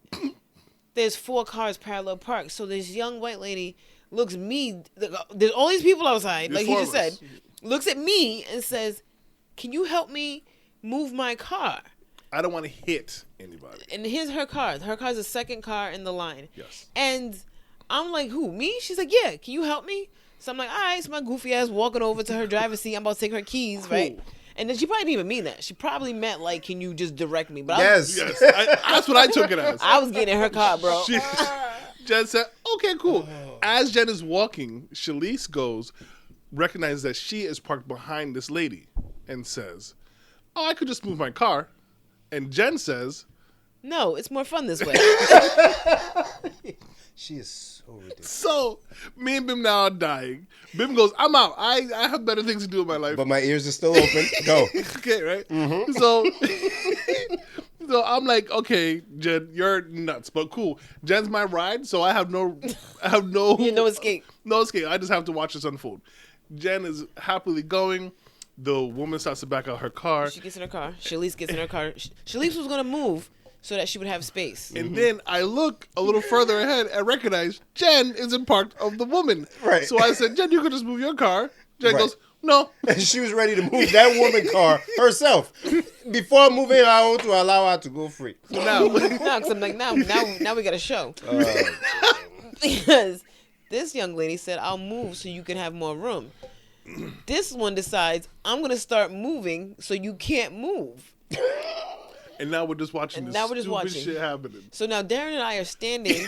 S3: there's 4 cars parallel parked. So this young white lady looks me. There's all these people outside,
S1: There's
S3: like he
S1: 4
S3: just
S1: of us.
S3: said. Looks at me and says, "Can you help me move my car?"
S1: I don't want to hit anybody.
S3: And here's her car. Her car's the second car in the line.
S1: Yes.
S3: And I'm like, "Who? Me?" She's like, "Yeah. Can you help me?" So I'm like, "All right." So my goofy ass walking over to her driver's seat. I'm about to take her keys, right? And then she probably didn't even mean that. She probably meant like, "Can you just direct me?" But
S2: Yes.
S1: Yes, that's what I took it as.
S3: I was getting in her car, bro.
S1: Jen said, "Okay, cool." As Jen is walking, Shalise recognizes that she is parked behind this lady, and says, "Oh, I could just move my car." And Jen says,
S3: No, it's more fun this way.
S2: She is so ridiculous.
S1: So, me and Bim now are dying. Bim goes, "I'm out. I have better things to do in my life."
S2: But my ears are still open. Go.
S1: Okay, right? So, so I'm like, "Okay, Jen, you're nuts, but cool." Jen's my ride, so I have no
S3: No escape.
S1: No escape. I just have to watch this unfold. Jen is happily going. The woman starts to back out her car.
S3: She gets in her car. Shalise gets in her car. Shalise was gonna move so that she would have space.
S1: And then I look a little further ahead and recognize Jen isn't parked of the woman.
S2: Right.
S1: So I said, "Jen, you could just move your car." Jen
S2: Right.
S1: goes, "No."
S2: And she was ready to move that woman car herself. Before moving her out to allow her to go free.
S1: So now,
S3: No, because I'm like, now we got a show. Because this young lady said, "I'll move so you can have more room." This one decides, "I'm gonna start moving so you can't move."
S1: and now we're just watching this stupid shit happening.
S3: So now Darren and I are standing,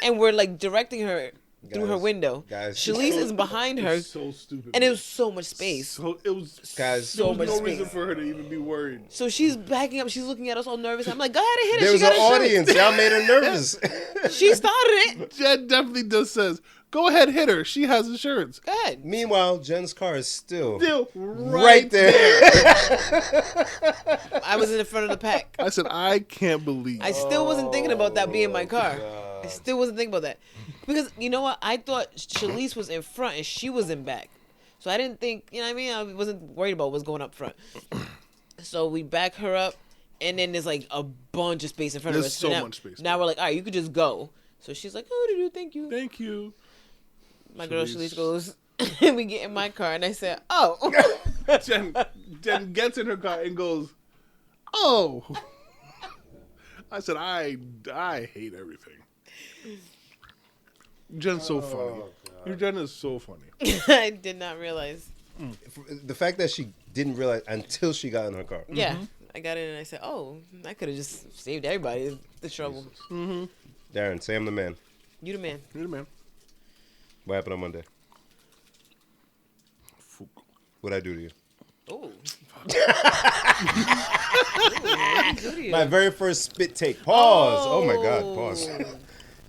S3: and we're like directing her through her
S2: Guys,
S3: window.
S2: guys.
S3: Shalise is behind her,
S1: It's so stupid.
S3: and it was so much space.
S1: So it was
S2: Guys,
S1: there
S3: so
S1: was
S3: much
S1: no
S3: space.
S1: reason for her to even be worried.
S3: So she's backing up. She's looking at us all nervous. I'm like, "Go ahead and hit it."
S2: there was
S3: She
S2: an
S3: got a shirt.
S2: audience. Y'all made her nervous.
S3: She started it.
S1: Jen definitely just says, "Go ahead, hit her. She has insurance."
S3: Go ahead.
S2: Meanwhile, Jen's car is still
S1: Right
S2: there.
S3: I was in the front of the pack.
S1: I said, "I can't believe."
S3: I still wasn't thinking about that being my car. I still wasn't thinking about that. Because, you know what? I thought Shalise was in front and she was in back. So I didn't think, you know what I mean? I wasn't worried about what's going up front. So we back her up, and then there's like a bunch of space in front of
S1: There's
S3: us.
S1: so
S3: now,
S1: much space.
S3: Now we're like, "All right, you could just go." So she's like, "Oh, thank you."
S1: Thank you.
S3: My girl
S1: Shalise.
S3: Shalise goes, and we get in my car, and I said, "Oh."
S1: Jen gets in her car and goes, "Oh." I said, I hate everything. Jen's so funny. Your Jen is so funny.
S3: I did not realize.
S2: The fact that she didn't realize until she got in her car.
S3: Yeah. I got in and I said, "Oh, I could have just saved everybody the trouble."
S2: Darren, say I'm the man.
S3: You the man.
S1: You're the man.
S2: What happened on Monday? What'd I do to you?
S3: Oh.
S2: My very first spit take. Pause. Oh my God. Pause.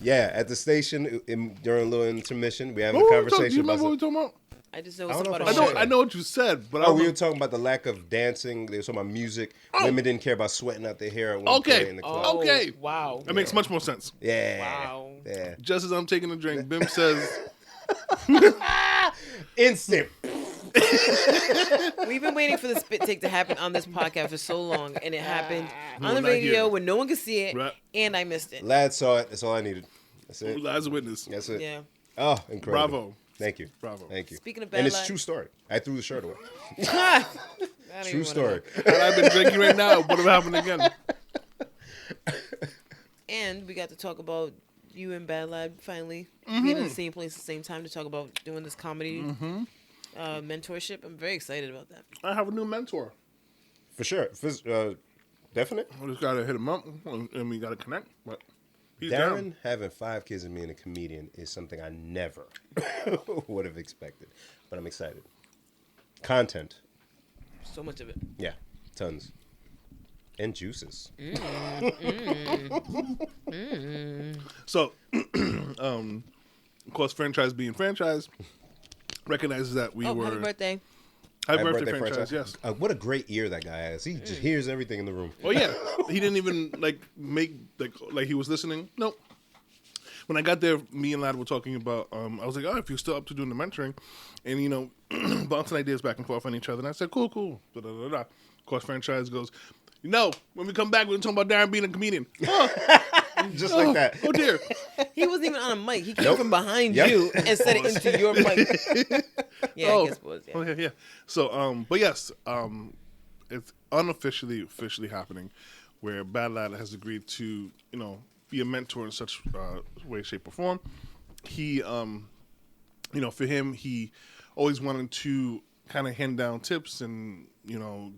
S2: Yeah, at the station during a little intermission, we having a
S1: Do
S2: conversation
S1: you
S2: about.
S1: remember what we talking about?
S3: I just know
S2: I don't
S3: something
S2: know
S3: about
S2: if
S3: a
S2: I
S3: shirt.
S1: I know what you said, but I
S2: Oh,
S1: don't
S2: we
S1: know.
S2: were talking about the lack of dancing. They were talking about music.
S1: Oh.
S2: Women didn't care about sweating out their hair at one
S1: Okay.
S2: point in the club.
S3: Oh,
S1: Okay.
S3: Wow.
S1: That makes much more sense.
S2: Yeah.
S3: Wow.
S2: Yeah.
S1: Just as I'm taking a drink, Bim says,
S2: Instant.
S3: We've been waiting for the spit take to happen on this podcast for so long, and it happened on the
S1: not
S3: radio
S1: here.
S3: when no one could see it,
S1: Right.
S3: and I missed it.
S2: Lad saw it. That's all I needed. That's it.
S1: as a witness.
S2: That's it.
S3: Yeah.
S2: Oh, incredible.
S1: Bravo.
S2: Thank you.
S1: Bravo.
S2: Thank you.
S3: Speaking of bad
S2: and it's a
S3: luck-
S2: true story. I threw the shirt away.
S3: I don't even
S2: True
S3: wanna
S2: story.
S3: know.
S1: And I've been drinking right now. What have happened again?
S3: And we got to talk about you and Bad Lad finally
S1: Mm-hmm.
S3: being in the same place at the same time to talk about doing this comedy mentorship. I'm very excited about that.
S1: I have a new mentor.
S2: For sure. Definite.
S1: I just gotta hit him up, and we gotta connect. But he's
S2: Darren
S1: down.
S2: having 5 kids and being a comedian is something I never would have expected. But I'm excited. Content.
S3: So much of it.
S2: Yeah. Tons. And juices.
S1: So, of course, franchise being franchise recognizes that we were
S3: Happy birthday.
S1: Happy birthday, franchise. Yes.
S2: What a great ear that guy has. He just hears everything in the room.
S1: Oh yeah, he didn't even make like he was listening. Nope. When I got there, me and Lad were talking about. I was like, "Oh, if you're still up to doing the mentoring," and bouncing ideas back and forth on each other. And I said, "Cool." Da, da, da, da. Of course, franchise goes. When we come back, we're talking about Darren being a comedian.
S2: Just like that.
S1: Oh dear.
S3: He wasn't even on a mic. He came
S2: Nope.
S3: from behind
S2: Yep.
S3: you and said it into your mic. Yeah, I guess it was. Yeah.
S1: Oh yeah. So, but yes, it's officially happening, where Bad Lad has agreed to, be a mentor in such way, shape, or form. He, for him, he always wanted to kind of hand down tips and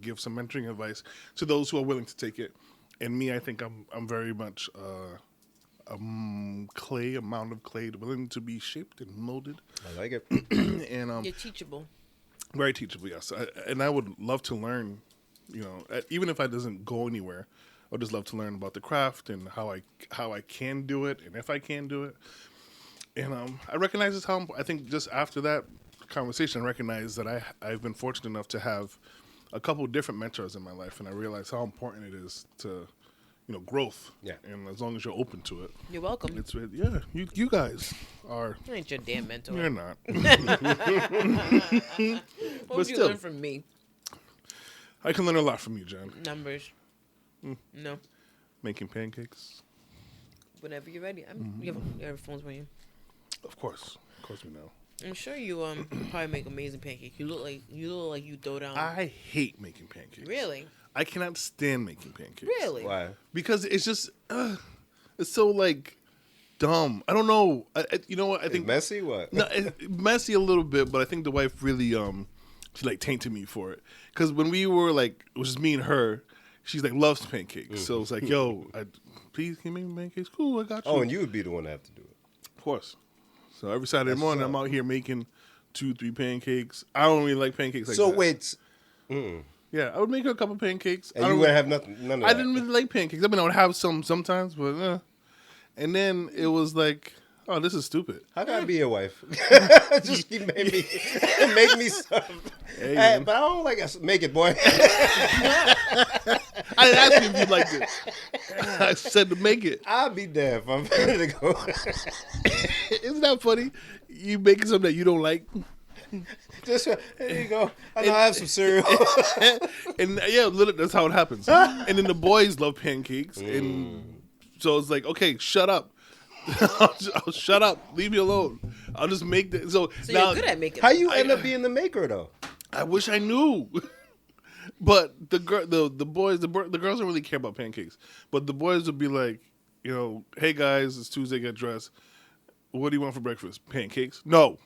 S1: give some mentoring advice to those who are willing to take it. And me, I think I'm very much a mound of clay willing to be shaped and molded.
S2: I like it.
S1: And
S3: You're teachable.
S1: very teachable, yes. And I would love to learn, even if I doesn't go anywhere, I would just love to learn about the craft and how I can do it and if I can do it. And I recognize this how I think just after that conversation, I recognize that I've been fortunate enough to have a couple of different mentors in my life, and I realize how important it is to, growth.
S2: Yeah.
S1: And as long as you're open to it,
S3: You're welcome.
S1: you guys are.
S3: I ain't your damn mentor.
S1: You're not.
S3: What would you
S1: still.
S3: learn from me?
S1: I can learn a lot from you, Jen.
S3: Numbers. No.
S1: Making pancakes,
S3: Whenever you're ready. You have phones with you.
S1: of course we know.
S3: I'm sure you probably make amazing pancakes. You look like you throw down.
S1: I hate making pancakes.
S3: Really?
S1: I cannot stand making pancakes.
S3: Really?
S2: Why?
S1: Because it's just, it's so dumb. I don't know. You know what? I think
S2: Messy? What?
S1: No, messy a little bit, but I think the wife really she tainted me for it. Because when we were it was just me and her, she's loves pancakes. So it's yo, please can you make me pancakes? Cool, I got you.
S2: Oh, and you would be the one to have to do it.
S1: Of course. So every Saturday
S2: That's
S1: morning,
S2: what's
S1: I'm
S2: up.
S1: out here making 2-3 pancakes. I don't really like pancakes like
S2: So
S1: that.
S2: wait.
S1: Yeah, I would make her a couple pancakes.
S2: And you wouldn't have none of that.
S1: I didn't really like pancakes. I mean, I would have some sometimes, but and then it was oh, this is stupid.
S2: How can I be your wife? Just keep make me stuff.
S1: Hey,
S2: Hey, but I don't like it. Make it, boy.
S1: I didn't ask you if you liked it. I said to make it.
S2: I'll be there if I'm ready to go.
S1: Isn't that funny? You making something that you don't like,
S2: Just here you go. I know I have some cereal.
S1: and literally that's how it happens. And then the boys love pancakes, and so it's okay, shut up. I'll shut up. Leave me alone. I'll just make the
S3: So
S1: now.
S3: you're good at making.
S2: How you end up being the maker though?
S1: I wish I knew. But the boys, the girls don't really care about pancakes. But the boys would be hey guys, it's Tuesday, get dressed. What do you want for breakfast? Pancakes? No.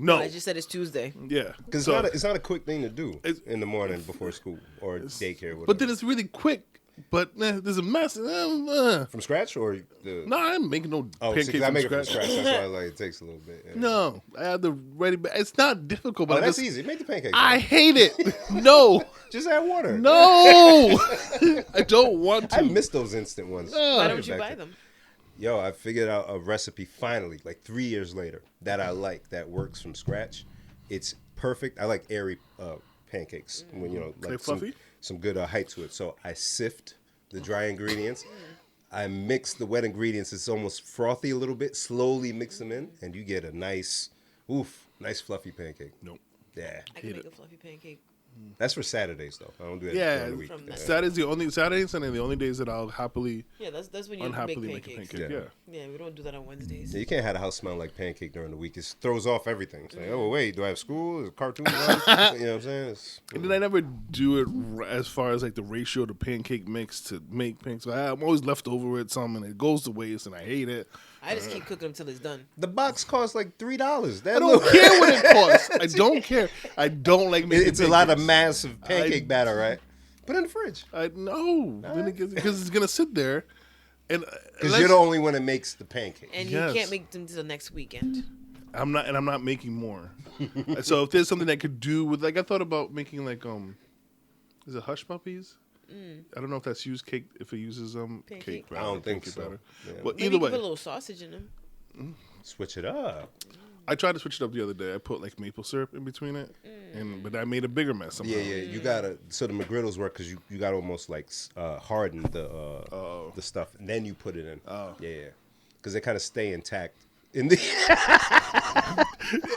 S3: I just said it's Tuesday.
S1: Yeah.
S2: Because
S1: So-
S2: it's not a quick thing to do in the morning before school or daycare. Whatever.
S1: but then it's really quick. But there's a mess.
S2: From scratch or the.
S1: No, I'm making no
S2: Oh,
S1: pancakes
S2: I
S1: from
S2: make it from
S1: scratch.
S2: scratch. That's why it takes a little bit. Yeah.
S1: No, I have the ready. It's not difficult, but
S2: Oh,
S1: I
S2: that's
S1: just,
S2: easy. Make the pancakes.
S1: I hate it. No,
S2: Just add water.
S1: no, I don't want to.
S2: I miss those instant ones.
S3: Why don't
S2: Get
S3: you
S2: back
S3: buy
S2: to-
S3: them?
S2: Yo, I figured out a recipe finally, 3 years later, that I like, that works from scratch. It's perfect. I like airy pancakes when
S1: They
S2: some,
S1: fluffy?
S2: some good height to it. So I sift the dry ingredients. I mix the wet ingredients. It's almost frothy a little bit. Slowly mix them in, and you get a nice fluffy pancake.
S1: Nope.
S2: Yeah.
S3: I can make a fluffy pancake.
S2: That's for Saturdays though. I don't do that
S1: Yeah,
S2: during the week.
S3: From that.
S1: Saturday and Sunday, the only days that I'll happily,
S3: Yeah, that's when you
S1: unhappily
S3: make
S1: make a
S3: pancakes.
S1: pancake.
S2: Yeah.
S1: Yeah.
S3: Yeah, we don't do that on Wednesdays.
S2: Yeah, you can't have the house smell like pancake during the week. It throws off everything. It's like, oh wait, do I have school? Is it cartoons on? You know what I'm saying?
S1: And then I never do it as far as like the ratio to pancake mix to make pancakes. I'm always left over with some, and it goes to waste, and I hate it.
S3: I just keep cooking them till it's done.
S2: The box costs like $3.
S1: I don't care what it costs. I don't care. I don't like making
S2: It's a lot of
S1: pancakes.
S2: massive pancake batter, right? Put it in the fridge.
S1: I know because it's gonna sit there, and
S2: Because you're the only one that makes the pancake.
S3: And
S1: Yes.
S3: you can't make them till the next weekend.
S1: I'm not making more. So if there's something that could do with, like, I thought about making like is it hush puppies? I don't know if that's used cake. If it uses
S3: Pancake?
S1: cake batter,
S2: I don't think
S1: pancake
S2: so.
S1: batter.
S2: Yeah.
S1: But
S3: Maybe
S1: either
S3: you can
S1: way,
S3: put a little sausage in them.
S2: Switch it up.
S1: I tried to switch it up the other day. I put like maple syrup in between it, but I made a bigger mess somehow.
S2: Yeah. You gotta. So the McGriddles work because you gotta almost like harden the stuff and then you put it in.
S1: Oh.
S2: Yeah. Because they kind of stay intact. In the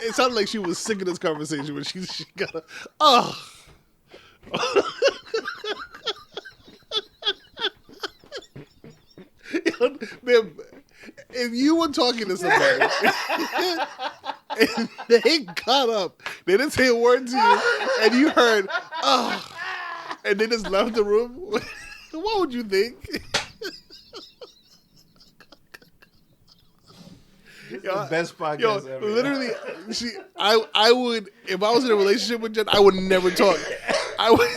S1: It sounded like she was sick of this conversation when she got a Man, if you were talking to somebody and they got up, they didn't say a word to you, and you heard and they just left the room, what would you think?
S2: the best podcast ever.
S1: Literally, I would, if I was in a relationship with Jen, I would never talk. I would.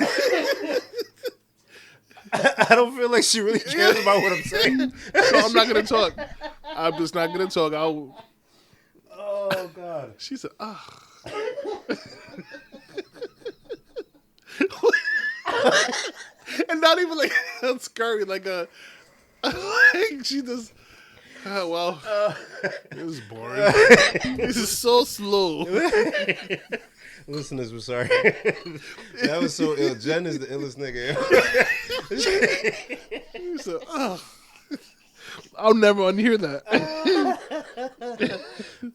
S2: I don't feel like she really cares about what I'm saying.
S1: So I'm not gonna talk. I'm just not gonna talk.
S2: Oh God.
S1: She said, and not even like scurry, like she just. Well, this is boring. This is so slow.
S2: Listeners, we're sorry. That was so ill. Jen is the illest nigga.
S1: He said, I'll never unhear that.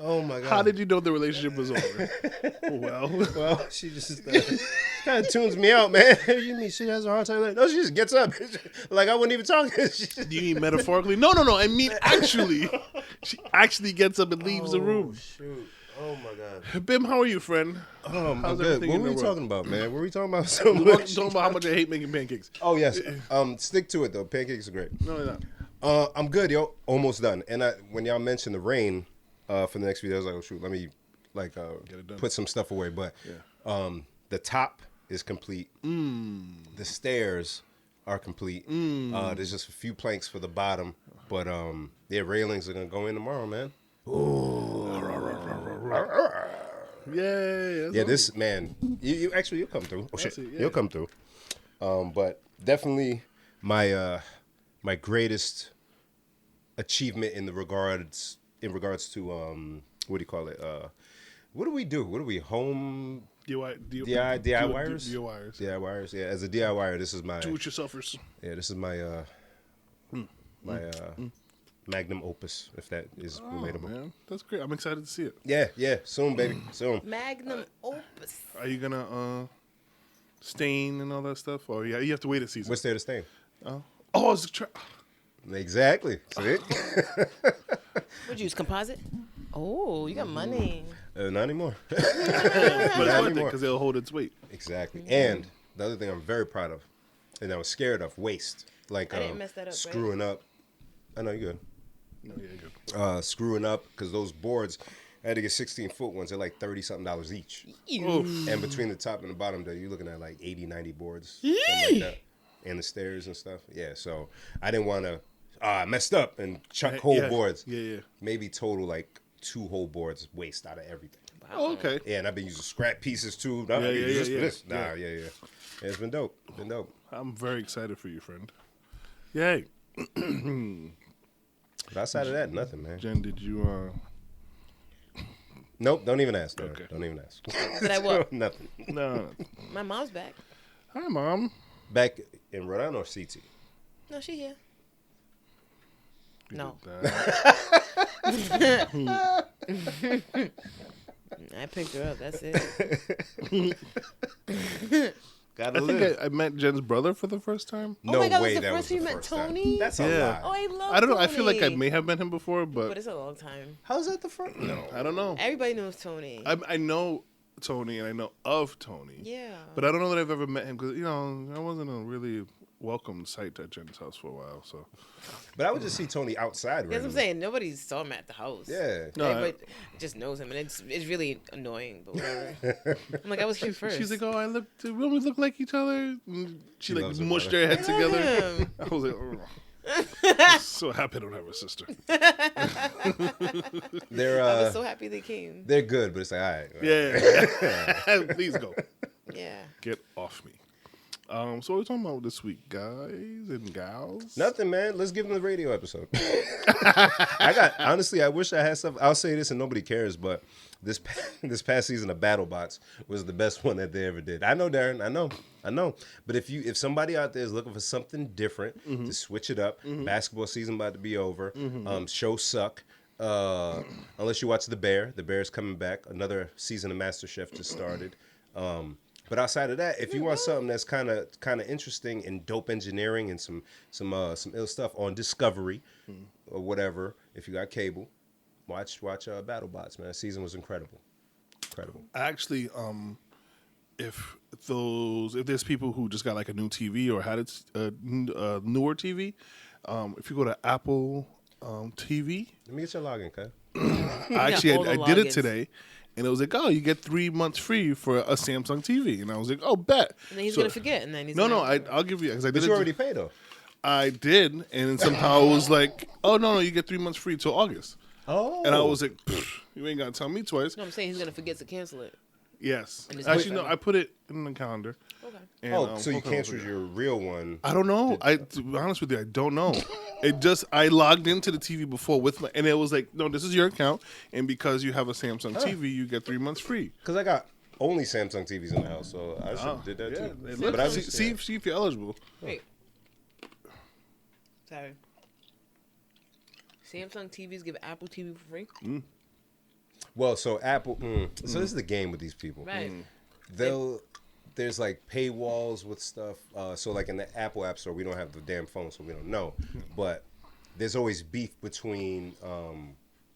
S2: Oh my God.
S1: How did you know the relationship was over?
S2: Well, she just kind of tunes me out, man. You mean she has a hard time? Like, no, she just gets up. Like I wouldn't even talk.
S1: Do you mean metaphorically? No. I mean actually. She actually gets up and leaves the room.
S2: Shoot. Oh my God.
S1: Bim, how are you, friend?
S2: I'm
S1: How's
S2: good.
S1: everything
S2: What
S1: in
S2: were
S1: the
S2: we
S1: world?
S2: talking about, man? What were we talking about so
S1: We're
S2: much?
S1: talking about how much I hate making pancakes.
S2: Oh yes. Stick to it though. Pancakes are great.
S1: No, they're not.
S2: I'm good, yo. Almost done. And when y'all mentioned the rain for the next video, I was like, oh shoot, let me
S1: Get it done.
S2: put some stuff away. But the top is complete. The stairs are complete. There's just a few planks for the bottom, but railings are gonna go in tomorrow, man.
S1: Yay.
S2: Yeah, this man, you actually you'll come through. Oh shit,
S1: see, yeah.
S2: you'll come through. But definitely my my greatest achievement in regards to what do you call it? What do we do? What do we home DIYers?
S1: DIYers.
S2: DIYers. Yeah, as a DIYer, this is my
S1: Do-it-yourselfers.
S2: yeah, this is my magnum opus, if that is relatable.
S1: Man, that's great. I'm excited to see it.
S2: Yeah, soon, baby, soon.
S3: Magnum opus.
S1: Are you gonna stain and all that stuff, or you have to wait a season?
S2: What's there to stain?
S1: Oh, it's a
S2: Exactly. See?
S3: Would you use composite? Oh, you got money.
S2: Not anymore.
S1: but it's worth it
S2: anymore.
S1: because it'll hold its weight.
S2: Exactly. And the other thing I'm very proud of, and I was scared of, waste. Like
S3: I didn't mess that up, right?
S2: screwing up. I know you're good.
S1: No, yeah, good.
S2: Screwing up because those boards, I had to get 16-foot ones. They're like $30-something each.
S1: Oof.
S2: And between the top and the bottom, you're looking at like 80, 90 boards. Something like that. And the stairs and stuff. Yeah, so I didn't want to, I messed up and chuck whole
S1: Yeah.
S2: boards.
S1: Yeah.
S2: Maybe total like 2 whole boards waste out of everything.
S1: Oh, okay.
S2: Yeah, and I've been using scrap pieces too. No, I can use this for this. Nah, yeah. Yeah, it's been dope. Been dope.
S1: I'm very excited for you, friend. Yay.
S2: But outside of that, nothing, man.
S1: Jen, did you
S2: Nope, don't even ask. Man.
S1: Okay.
S2: Don't even ask.
S3: Did I what?
S2: Nothing.
S1: No.
S3: My mom's back.
S1: Hi, Mom.
S2: Back in Rhode Island or CT?
S3: No, she here.
S1: You
S3: No.
S1: did that.
S3: I picked her up. That's it.
S2: Gotta
S1: I
S2: live.
S1: think I met Jen's brother for the first time.
S3: Oh my God,
S2: way
S3: was the
S2: that
S3: first
S2: was
S3: time
S2: the
S3: you met
S2: first time.
S3: Tony?
S2: That's a
S1: Yeah.
S2: lie.
S3: Oh, I love.
S1: I don't know. I feel like I
S3: Tony.
S1: may have met him before,
S3: But
S1: but
S3: it's a long time.
S2: How's that the first? No.
S1: I don't know.
S3: Everybody knows Tony.
S1: I know Tony and I know of Tony.
S3: Yeah.
S1: But I don't know that I've ever met him because, I wasn't a really welcome sight at Jen's house for a while. So
S2: But I would just see Tony outside.
S3: That's what I'm
S2: randomly.
S3: saying. Nobody saw him at the house.
S2: Yeah.
S1: No,
S3: Everybody just knows him, and it's really annoying. But whatever. I'm like, I was here first.
S1: she's like, "Oh, when we look like each other." And she
S2: She
S1: like
S2: loves her
S1: mushed
S2: brother.
S1: their heads
S3: I love
S1: together.
S3: him.
S1: I was like, oh. So happy I don't have a sister.
S2: They're
S3: I was so happy they came.
S2: they're good, but it's like all right.
S1: Yeah, please go.
S3: Yeah.
S1: Get off me. So what are we talking about this week, guys and gals?
S2: Nothing, man. Let's give them the radio episode. Honestly, I wish I had stuff. I'll say this and nobody cares, but this past season of BattleBots was the best one that they ever did. I know, Darren. I know. But if somebody out there is looking for something different to switch it up, basketball season about to be over. Shows suck. Unless you watch The Bear. The Bear's coming back. Another season of MasterChef just started. But outside of that, if you want something that's kind of interesting and dope engineering and some ill stuff on Discovery or whatever, if you got cable, watch BattleBots, man. The season was incredible.
S1: Actually, if there's people who just got like a new TV or had newer TV, if you go to Apple TV,
S2: Let me get your login, cuz.
S1: actually
S3: all the
S1: I did it
S3: logins.
S1: today. And it was like, oh, you get 3 months free for a Samsung TV. And I was like, oh, bet.
S3: And then he's
S1: So-
S3: gonna forget, and then he's
S1: No,
S3: gonna
S1: I'll give you, because I
S2: But
S1: did
S2: you
S1: it.
S2: already paid, though.
S1: I did, and then somehow it was like, oh, no, you get 3 months free till August.
S2: Oh.
S1: And I was like, you ain't got to tell me twice.
S3: No, I'm saying he's gonna forget to cancel it.
S1: Yes.
S3: And it's
S1: Actually,
S3: boyfriend.
S1: no, I put it in the calendar.
S3: Okay.
S1: And,
S2: so you
S1: hopefully I'll
S2: canceled
S1: forget.
S2: your real one.
S1: I don't know. To be honest with you, I don't know. I logged into the TV before and it was like, no, this is your account, and because you have a Samsung TV, you get 3 months free.
S2: Because I got only Samsung TVs in the house, so I should have did that
S1: Yeah,
S2: too.
S1: they look-
S2: But I
S1: see if you're eligible.
S3: Wait. Sorry. Samsung TVs give Apple TV for free.
S2: Well, so Apple. So this is the game with these people.
S3: Right.
S2: There's like paywalls with stuff. So like in the Apple App Store, we don't have the damn phone, so we don't know. But there's always beef between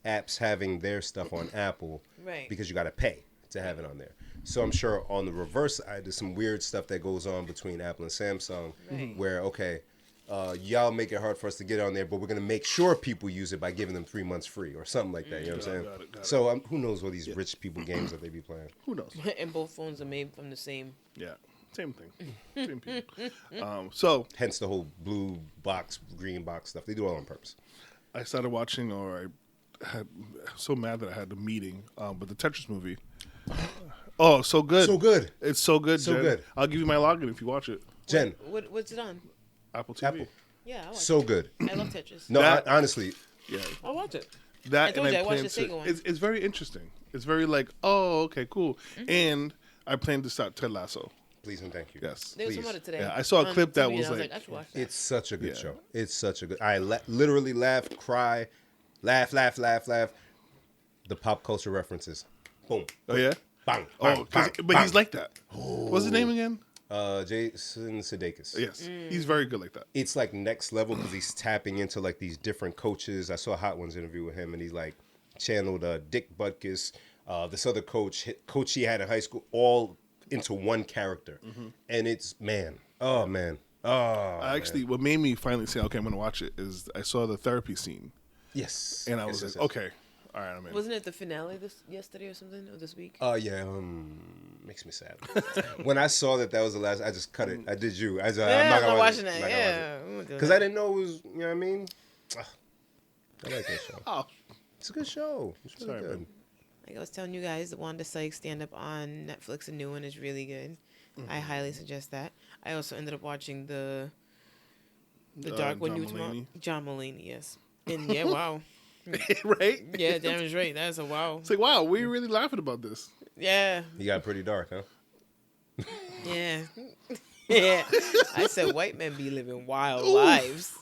S2: apps having their stuff on Apple,
S3: Right.
S2: because you got to pay to have it on there. So I'm sure on the reverse side, there's some weird stuff that goes on between Apple and Samsung,
S3: Right.
S2: where y'all make it hard for us to get on there, but we're gonna make sure people use it by giving them 3 months free or something like that. You know what I'm saying?
S1: Got it.
S2: So who knows what these rich people games that they be playing?
S1: Who knows?
S3: And both phones are made from the same.
S1: Yeah, same thing. Same people. So
S2: Hence the whole blue box, green box stuff. They do it all on purpose.
S1: I started watching, or I had so mad that I had the meeting, but the Tetris movie. Oh, so good.
S2: So good.
S1: It's so good,
S2: So
S1: Jen.
S2: good.
S1: I'll give you my login if you watch it.
S2: Jen,
S3: What's it on?
S1: Apple TV.
S2: Apple.
S3: Yeah, I watch
S2: So good.
S3: it. I love Tetris.
S2: No,
S1: That-
S2: honestly,
S1: Yeah.
S3: I'll watch it.
S1: That
S3: I told
S1: and
S3: you,
S1: I
S3: I watched
S1: plan
S3: the
S1: to.
S3: Sega one.
S1: It's very interesting. It's very like, oh, okay, cool. And I plan to start Ted Lasso.
S2: please and thank you.
S1: Yes.
S3: They were talking
S2: Please.
S3: about it today.
S1: Yeah, I saw a
S3: on
S1: clip that
S3: TV,
S1: was
S3: and I
S1: like-
S3: I should watch that.
S2: It's such a good
S1: Yeah.
S2: show. It's such a good. I literally laughed, cry, laugh. The pop culture references. Boom.
S1: Oh yeah.
S2: Bang.
S1: Oh,
S2: bang,
S1: but
S2: bang.
S1: he's like that. What's his name again?
S2: Jason Sudeikis.
S1: Yes, he's very good like that.
S2: It's like next level because he's tapping into like these different coaches. I saw a Hot Ones interview with him, and he's like channeled Dick Butkus, this other coach he had in high school, all into one character. And it's
S1: Actually, what made me finally say, okay, I'm gonna watch it is I saw the therapy scene,
S2: yes.
S1: and I
S2: Yes,
S1: was
S2: yes,
S1: like, okay, all right, I'm in.
S3: Wasn't it the finale yesterday or something, or this week?
S2: Yeah, makes me sad. When I saw that was the last, I just cut it. I did you. I'm
S3: Yeah,
S2: not
S3: I'm watching
S2: watch it.
S3: that. Yeah,
S2: Because I didn't know it was. You know what I mean? I like that show.
S1: Oh,
S2: It's a good show. It's really
S1: Sorry,
S2: good.
S1: man.
S3: Like I was telling you guys, the Wanda Sykes stand-up on Netflix, a new one, is really good. I highly suggest that. I also ended up watching the Dark with
S1: John
S3: Newt
S1: Mulaney.
S3: John Mulaney, yes. And yeah, wow.
S1: right?
S3: Yeah, Darren's right. That's a wow.
S1: It's like, wow, we're really laughing about this.
S3: Yeah,
S2: You got pretty dark, huh?
S3: yeah. Yeah. I said white men be living wild lives.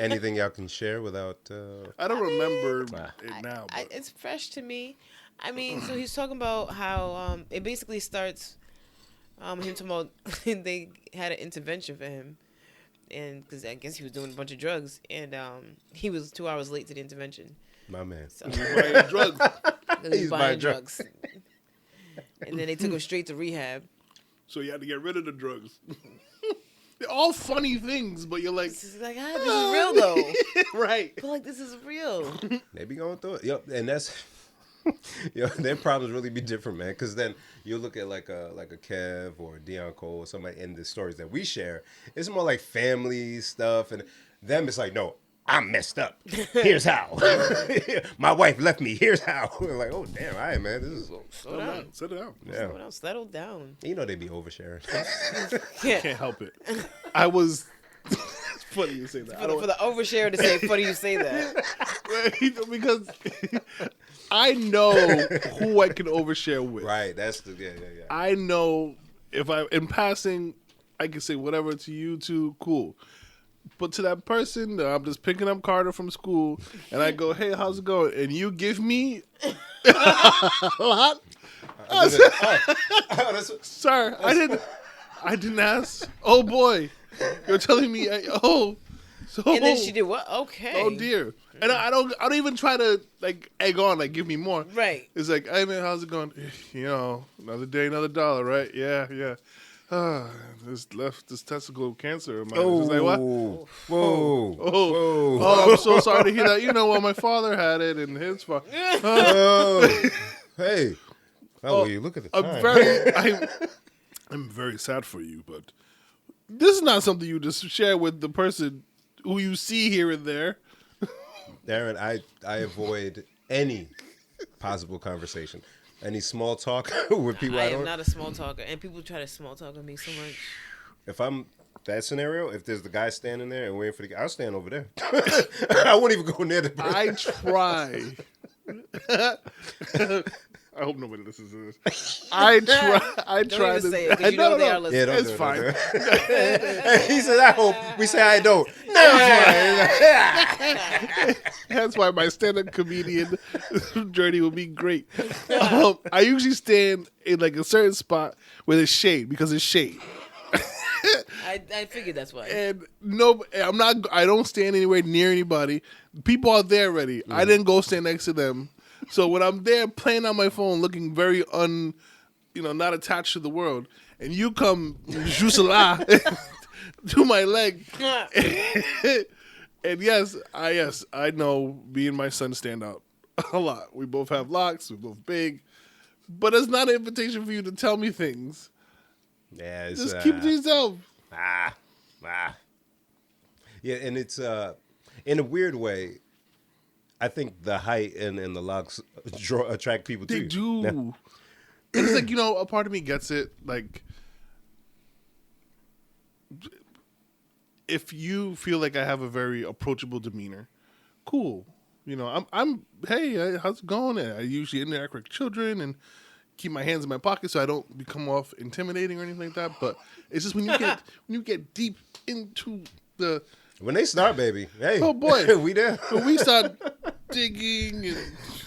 S2: Anything y'all can share without?
S1: I don't remember
S2: Ah.
S1: it now.
S3: I,
S1: But
S3: it's fresh to me. I mean, so he's talking about how it basically starts him talking about they had an intervention for him, and because I guess he was doing a bunch of drugs, and he was 2 hours late to the intervention.
S2: My man.
S3: So
S1: Buying drugs.
S3: he's buying drugs. And then they took him straight to rehab.
S1: So you had to get rid of the drugs. They're all funny things, but you're like,
S3: This is like, this is real though.
S1: right.
S3: But like, this is real.
S2: They be going through it. Yep, and that's their problems really be different, man. Because then you look at like a Kev or a Deion Cole or somebody in the stories that we share. It's more like family stuff, and them it's like, no, I'm messed up. Here's how. My wife left me. Here's how. We're like, oh damn, all right, man. This is
S3: Slow down.
S1: Settle down.
S2: yeah.
S3: Settle down.
S2: You know they be oversharing.
S3: Yeah.
S1: Can't help it. I was. It's funny you say that.
S3: For the overshare to say, funny you say that.
S1: Because I know who I can overshare with.
S2: Right. That's the yeah.
S1: I know if I in passing, I can say whatever to you two, cool. But to that person, I'm just picking up Carter from school, and I go, "Hey, how's it going?" And you give me a lot. Sir, I didn't ask. Oh boy, you're telling me. So.
S3: And then she did what? Okay.
S1: Oh dear. And I don't even try to like egg on, like give me more.
S3: Right.
S1: It's like, hey man, how's it going? You know, another day, another dollar, right? Yeah. Just left this testicle cancer in my It's like, what?
S2: Whoa.
S1: Oh, I'm so sorry to hear that. You know, well, my father had it and his father.
S2: Hey. Oh, you look at the time.
S1: I'm very sad for you, but this is not something you just share with the person who you see here and there.
S2: Darren, I avoid any possible conversation. Any small talk with people
S3: I am not a small talker, and people try to small talk with me so much.
S2: If I'm that scenario, if there's the guy standing there and waiting for the guy, I'll stand over there. I won't even go near the person.
S1: I try. I hope nobody listens to this. I try
S3: Don't even
S1: to
S3: say it, because you know they are listening.
S2: Yeah, don't
S1: It's
S2: do it,
S1: fine.
S2: don't do it. He said, I hope. We say, I don't. No.
S1: That's why my stand-up comedian journey will be great. I usually stand in like a certain spot where there's shade because it's shade.
S3: I figured that's why.
S1: And no, I don't stand anywhere near anybody. People are there already. I didn't go stand next to them. So when I'm there playing on my phone, looking very not attached to the world, and you come juste là to my leg, and yes, I know me and my son stand out a lot. We both have locks. We're both big, but it's not an invitation for you to tell me things.
S2: Yeah, it's,
S1: Just keep it to yourself.
S2: Yeah, and it's in a weird way. I think the height and the locks attract people
S1: They
S2: too.
S1: do.
S2: Yeah.
S1: And it's like, a part of me gets it. Like, if you feel like I have a very approachable demeanor, cool. I'm hey, how's it going? And I usually interact with children and keep my hands in my pocket so I don't come off intimidating or anything like that. But it's just when you get deep into the
S2: When they start, baby, hey,
S1: oh boy,
S2: we there.
S1: when we start digging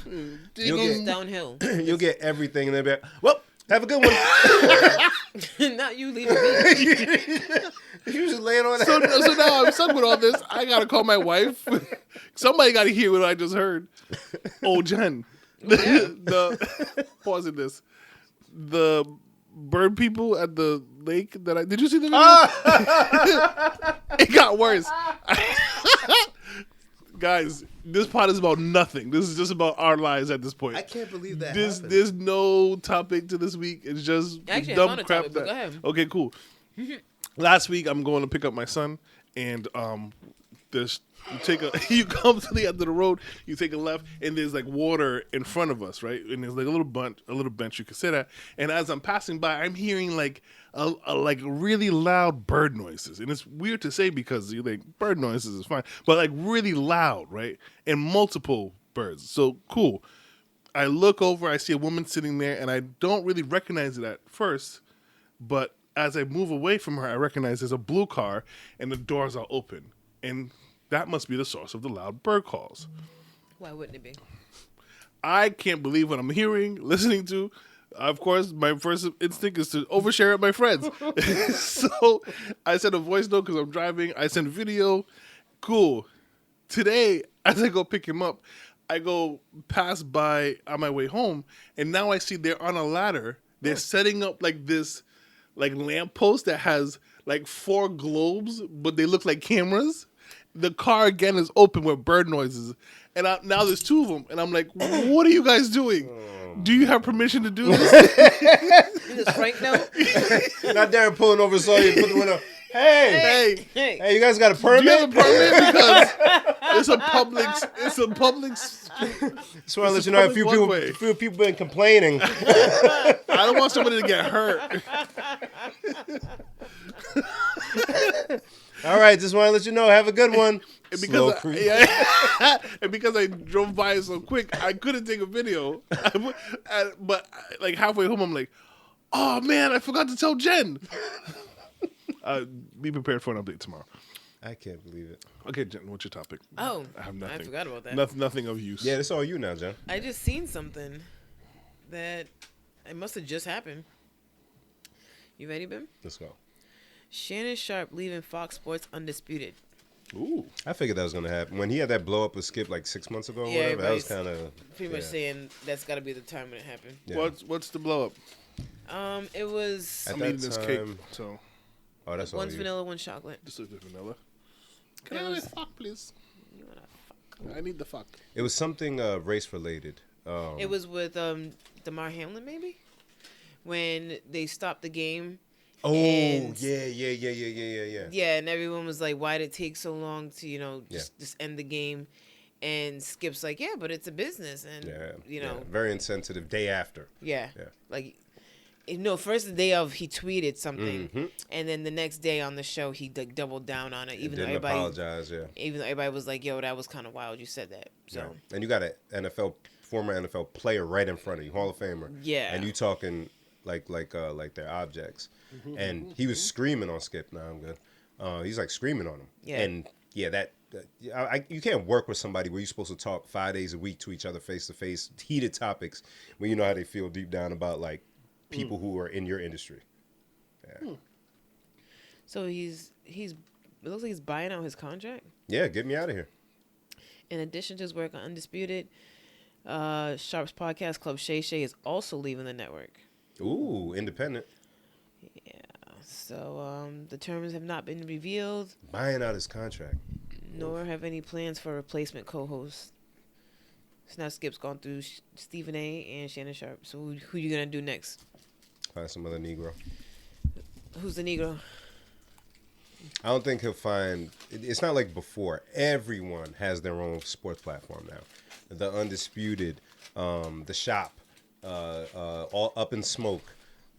S1: and digging.
S3: Goes downhill.
S2: You'll get everything, and they'll be like, well, have a good one.
S3: Not you leaving me.
S2: You just laying on that.
S1: So now I'm stuck with all this. I gotta call my wife. Somebody gotta hear what I just heard. Oh, Jen. Pausing this. The bird people at the lake did you see the video? It got worse. Guys, this pod is about nothing. This is just about our lives at this point.
S2: I can't believe that.
S1: There's no topic to this week. It's just
S3: Actually, I
S1: dumb
S3: found a
S1: crap.
S3: topic, but go ahead.
S1: Okay, cool. Last week, I'm going to pick up my son, and you come to the end of the road, you take a left, and there's like water in front of us, right? And there's like a little bench you can sit at. And as I'm passing by, I'm hearing like like really loud bird noises, and it's weird to say because you think bird noises is fine, but like really loud, right? And multiple birds. So cool. I look over, I see a woman sitting there, and I don't really recognize it at first, but as I move away from her, I recognize there's a blue car, and the doors are open, and that must be the source of the loud bird calls.
S3: Why wouldn't it be?
S1: I can't believe what I'm hearing, listening to. Of course, my first instinct is to overshare it with my friends. So I sent a voice note because I'm driving. I sent video. Cool. Today, as I go pick him up, I go pass by on my way home, and now I see they're on a ladder. They're setting up like this, like lamppost that has like 4 globes, but they look like cameras. The car again is open with bird noises, and now there's 2 of them, and I'm like, "What are you guys doing? Do you have permission to do this?"
S3: Does Frank know?
S2: Not Darren pulling over so you put the window. Hey,
S3: Hey.
S2: you guys got a permit?
S1: Do you have a permit? Because it's a public.
S2: Just want to let you know a few people been complaining.
S1: I don't want somebody to get hurt.
S2: All right, just want to let you know. Have a good one.
S1: And
S2: Slow
S1: because
S2: creep.
S1: and because I drove by it so quick, I couldn't take a video. But like halfway home, I'm like, "Oh man, I forgot to tell Jen." Be prepared for an update tomorrow.
S2: I can't believe it.
S1: Okay, Jen, what's your topic?
S3: Oh,
S1: I have nothing.
S3: I forgot about that.
S1: Nothing of use.
S2: Yeah, it's all you now, John.
S3: I just seen something that it must have just happened. You ready, Bim?
S2: Let's go.
S3: Shannon Sharp leaving Fox Sports undisputed.
S1: Ooh.
S2: I figured that was gonna happen when he had that blow up with Skip like 6 months ago. Or
S3: Yeah,
S2: whatever. That was kind of
S3: Pretty much saying that's got to be the time when it happened.
S2: Yeah.
S1: What's the blow up?
S3: It was
S2: At
S1: I'm
S2: that
S1: eating this cake,
S2: time-
S1: so
S2: Oh, that's all
S3: one's
S2: you.
S3: vanilla, one's chocolate.
S1: this is the vanilla. Can
S3: It
S1: I have
S3: was-
S1: the fuck, please?
S3: You wanna fuck?
S1: I need the fuck.
S2: It was something race related.
S3: It was with Damar Hamlin, maybe, when they stopped the game.
S2: Oh
S3: and-
S2: yeah.
S3: Yeah, and everyone was like, "Why did it take so long to
S2: Yeah.
S3: just end the game?" And Skip's like, "Yeah, but it's a business, and
S2: Yeah, very insensitive. Day after.
S3: yeah,
S2: Yeah.
S3: like." First the day of he tweeted something,
S2: Mhm.
S3: and then the next day on the show he doubled down on it.
S2: He
S3: Even though
S2: didn't
S3: everybody,
S2: apologize. Yeah.
S3: even though everybody was like, "Yo, that was kind of wild. You said that." So
S2: Yeah. And you got an former NFL player right in front of you, Hall of Famer.
S3: Yeah.
S2: And you talking like they're objects. And he was screaming on Skip. Nah, I'm good. He's like screaming on him.
S3: Yeah.
S2: And yeah, you can't work with somebody where you're supposed to talk 5 days a week to each other face to face, heated topics, when you know how they feel deep down about like people who are in your industry. Yeah.
S3: So it looks like he's buying out his contract.
S2: Yeah, get me out of here.
S3: In addition to his work on Undisputed, Sharp's podcast Club Shay Shay is also leaving the network.
S2: Ooh, independent.
S3: Yeah. So the terms have not been revealed,
S2: Buying out his contract.
S3: nor have any plans for a replacement co-host. So now Skip's gone through Stephen A. and Shannon Sharp. So who you gonna do next?
S2: Find some other Negro.
S3: Who's the Negro?
S2: I don't think he'll find. It's not like before. Everyone has their own sports platform now. The Undisputed, the Shop, all Up in Smoke,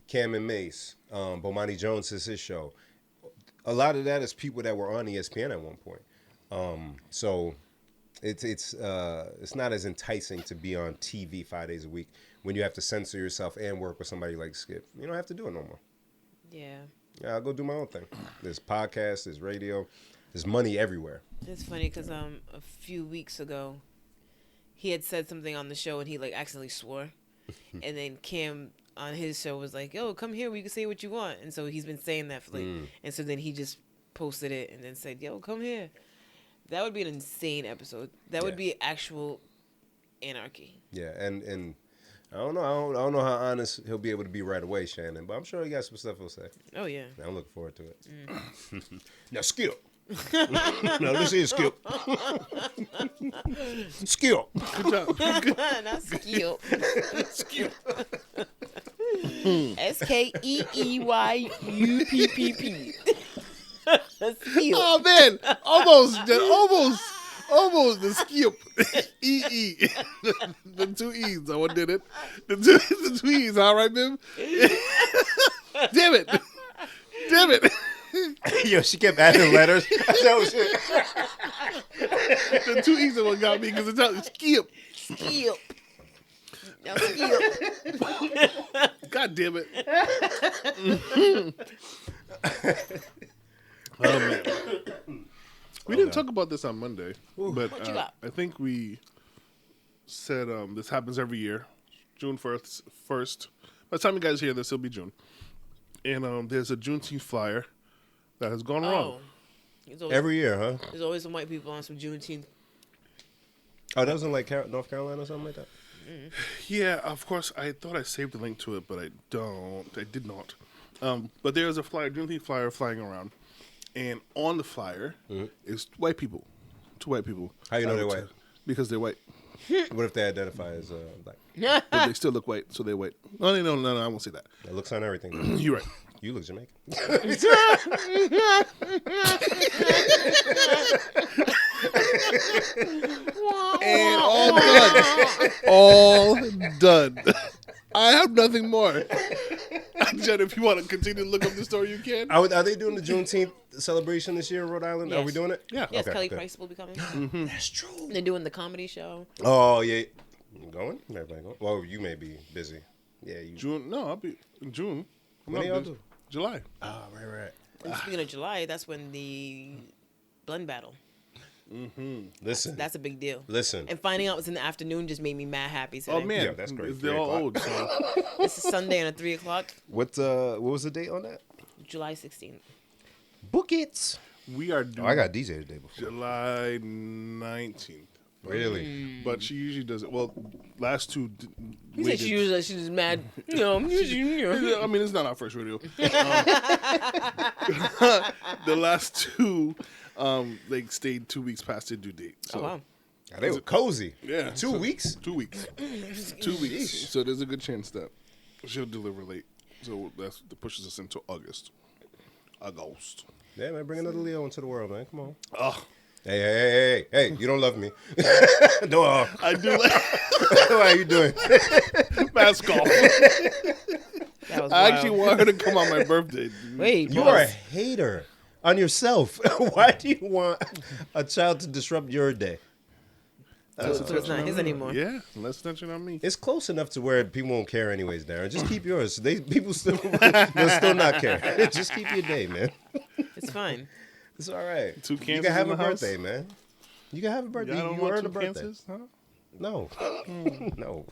S2: Cam and Mace, Bomani Jones is his show. A lot of that is people that were on ESPN at one point. So it's not as enticing to be on TV 5 days a week when you have to censor yourself and work with somebody like Skip. You don't have to do it no more.
S3: Yeah.
S2: Yeah, I'll go do my own thing. There's podcasts, there's radio, there's money everywhere.
S3: It's funny because a few weeks ago, he had said something on the show and he like accidentally swore, and then Cam on his show was like, "Yo, come here, we can say what you want," and so he's been saying that for like, and so then he just posted it and then said, "Yo, come here." That would be an insane episode. That would be actual anarchy.
S2: Yeah, and I don't know. I don't know how honest he'll be able to be right away, Shannon. But I'm sure he got some stuff he'll say.
S3: Oh yeah.
S2: I'm looking forward to it. Now, Skip. Now, this is Skip. Skip.
S1: Good job.
S3: Not Skeeyup. Skeeyupp. Skeeyup.
S1: Oh man, almost the Skeeyup. E. The 2 E's. I one did it. The two E's. All right, Bim. Damn it.
S2: Yo, she kept adding letters. That was it.
S1: The 2 E's are what got me because it's Skeeyup.
S3: Skeeyup. Now Skeeyup.
S1: God damn it. Oh man. We didn't talk about this on Monday, but
S3: What you got?
S1: I think we said this happens every year, June 1st. By the time you guys hear this, it'll be June. And there's a Juneteenth flyer that has gone wrong.
S2: Every year, huh?
S3: There's always some white people on some Juneteenth.
S2: Oh, that was in like North Carolina or something like that?
S1: Yeah, of course. I thought I saved the link to it, but I don't. I did not. But there's a flyer, Juneteenth flyer flying around. And on the flyer is white people. 2 white people.
S2: How you know they're white?
S1: Because they're white.
S2: What if they identify as black?
S1: But they still look white, so they're white. No, I won't say that.
S2: That looks on everything.
S1: You're right.
S2: You look Jamaican.
S1: And all done. I have nothing more. Jen, if you want to continue to look up the story, you can.
S2: Are they doing the Juneteenth celebration this year in Rhode Island?
S3: Yes.
S2: Are we doing it?
S1: Yeah.
S3: Yes,
S2: Okay,
S3: Kelly
S2: good.
S3: Price will be coming.
S2: That's true.
S3: They're doing the comedy show.
S2: Oh, yeah. You going? Everybody going? Well, you may be busy. Yeah, you.
S1: June? No, I'll be in June.
S2: When y'all do?
S1: July.
S2: Oh, right.
S3: And speaking of July, that's when the blend battle.
S2: Listen.
S3: That's a big deal.
S2: Listen.
S3: And finding out it's in the afternoon just made me mad happy today.
S1: Oh man,
S2: Yeah, that's great.
S1: They're
S2: 3
S1: all
S2: o'clock.
S1: old. So.
S3: This is Sunday at 3 o'clock,
S2: What was the date on that?
S3: July 16th.
S2: Book it.
S1: We are doing
S2: Oh, I got DJ the day before.
S1: July 19th.
S2: Really?
S1: But she usually does it. Well, last 2.
S3: You said she usually she's just mad.
S1: I mean, it's not our first rodeo. The last 2, they stayed 2 weeks past their due date. So,
S3: Oh, wow.
S2: Oh, they were cozy.
S1: Yeah.
S2: 2 weeks?
S1: 2 weeks. 2 weeks. So there's a good chance that she'll deliver late. So that pushes us into August.
S2: Yeah, man, bring another Leo into the world, man. Come on.
S1: Oh,
S2: Hey, you don't love me. No,
S1: I do like
S2: how are you doing?
S1: mask off.
S3: That was
S1: I
S3: wild.
S1: actually want her to come on my birthday.
S3: Wait,
S2: You
S3: pause.
S2: are a hater on yourself. Why do you want a child to disrupt your day?
S3: So it's not his anymore.
S1: Yeah, less attention on me.
S2: It's close enough to where people won't care anyways, Darren. Just keep yours. People still they'll still not care. Just keep your day, man.
S3: It's fine.
S2: It's all right.
S1: 2
S2: You
S1: cancers
S2: can have
S1: in
S2: a
S1: the house?
S2: birthday, man. You can have a birthday.
S1: Y'all don't
S2: You
S1: want
S2: earn
S1: 2
S2: a birthday.
S1: cancers, huh?
S2: No. No.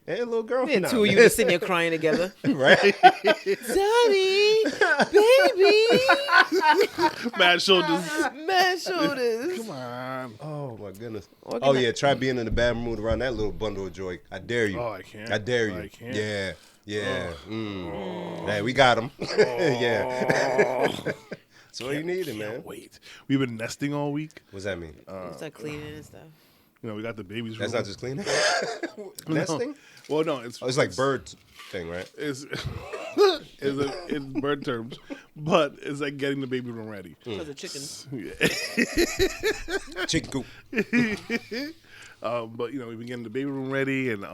S2: Hey, little girl.
S3: And
S2: Nah,
S3: 2 of you
S2: man.
S3: just sitting there crying together.
S2: Right?
S3: Daddy, baby,
S1: Mad shoulders.
S3: mad shoulders.
S1: Come on.
S2: Oh, my goodness.
S3: Organi-
S2: Oh, yeah. Try being in a bad mood around that little bundle of joy. I dare you.
S1: Oh, I can't.
S2: I dare you.
S1: I can't.
S2: Yeah. Yeah. Hey, we got him. Yeah. That's all you needed, man.
S1: Wait. We've been nesting all week.
S2: What's that mean?
S3: Start cleaning and stuff.
S1: You know, we got the babies.
S2: That's
S1: room.
S2: not just cleaning?
S1: No.
S2: Nesting?
S1: Well, no, it's
S2: Oh, it's like bird thing, right?
S1: It's in bird terms, but it's like getting the baby room ready.
S3: Because of chickens.
S1: Yeah.
S2: Chicken coop.
S1: But you know, we've been getting the baby room ready, and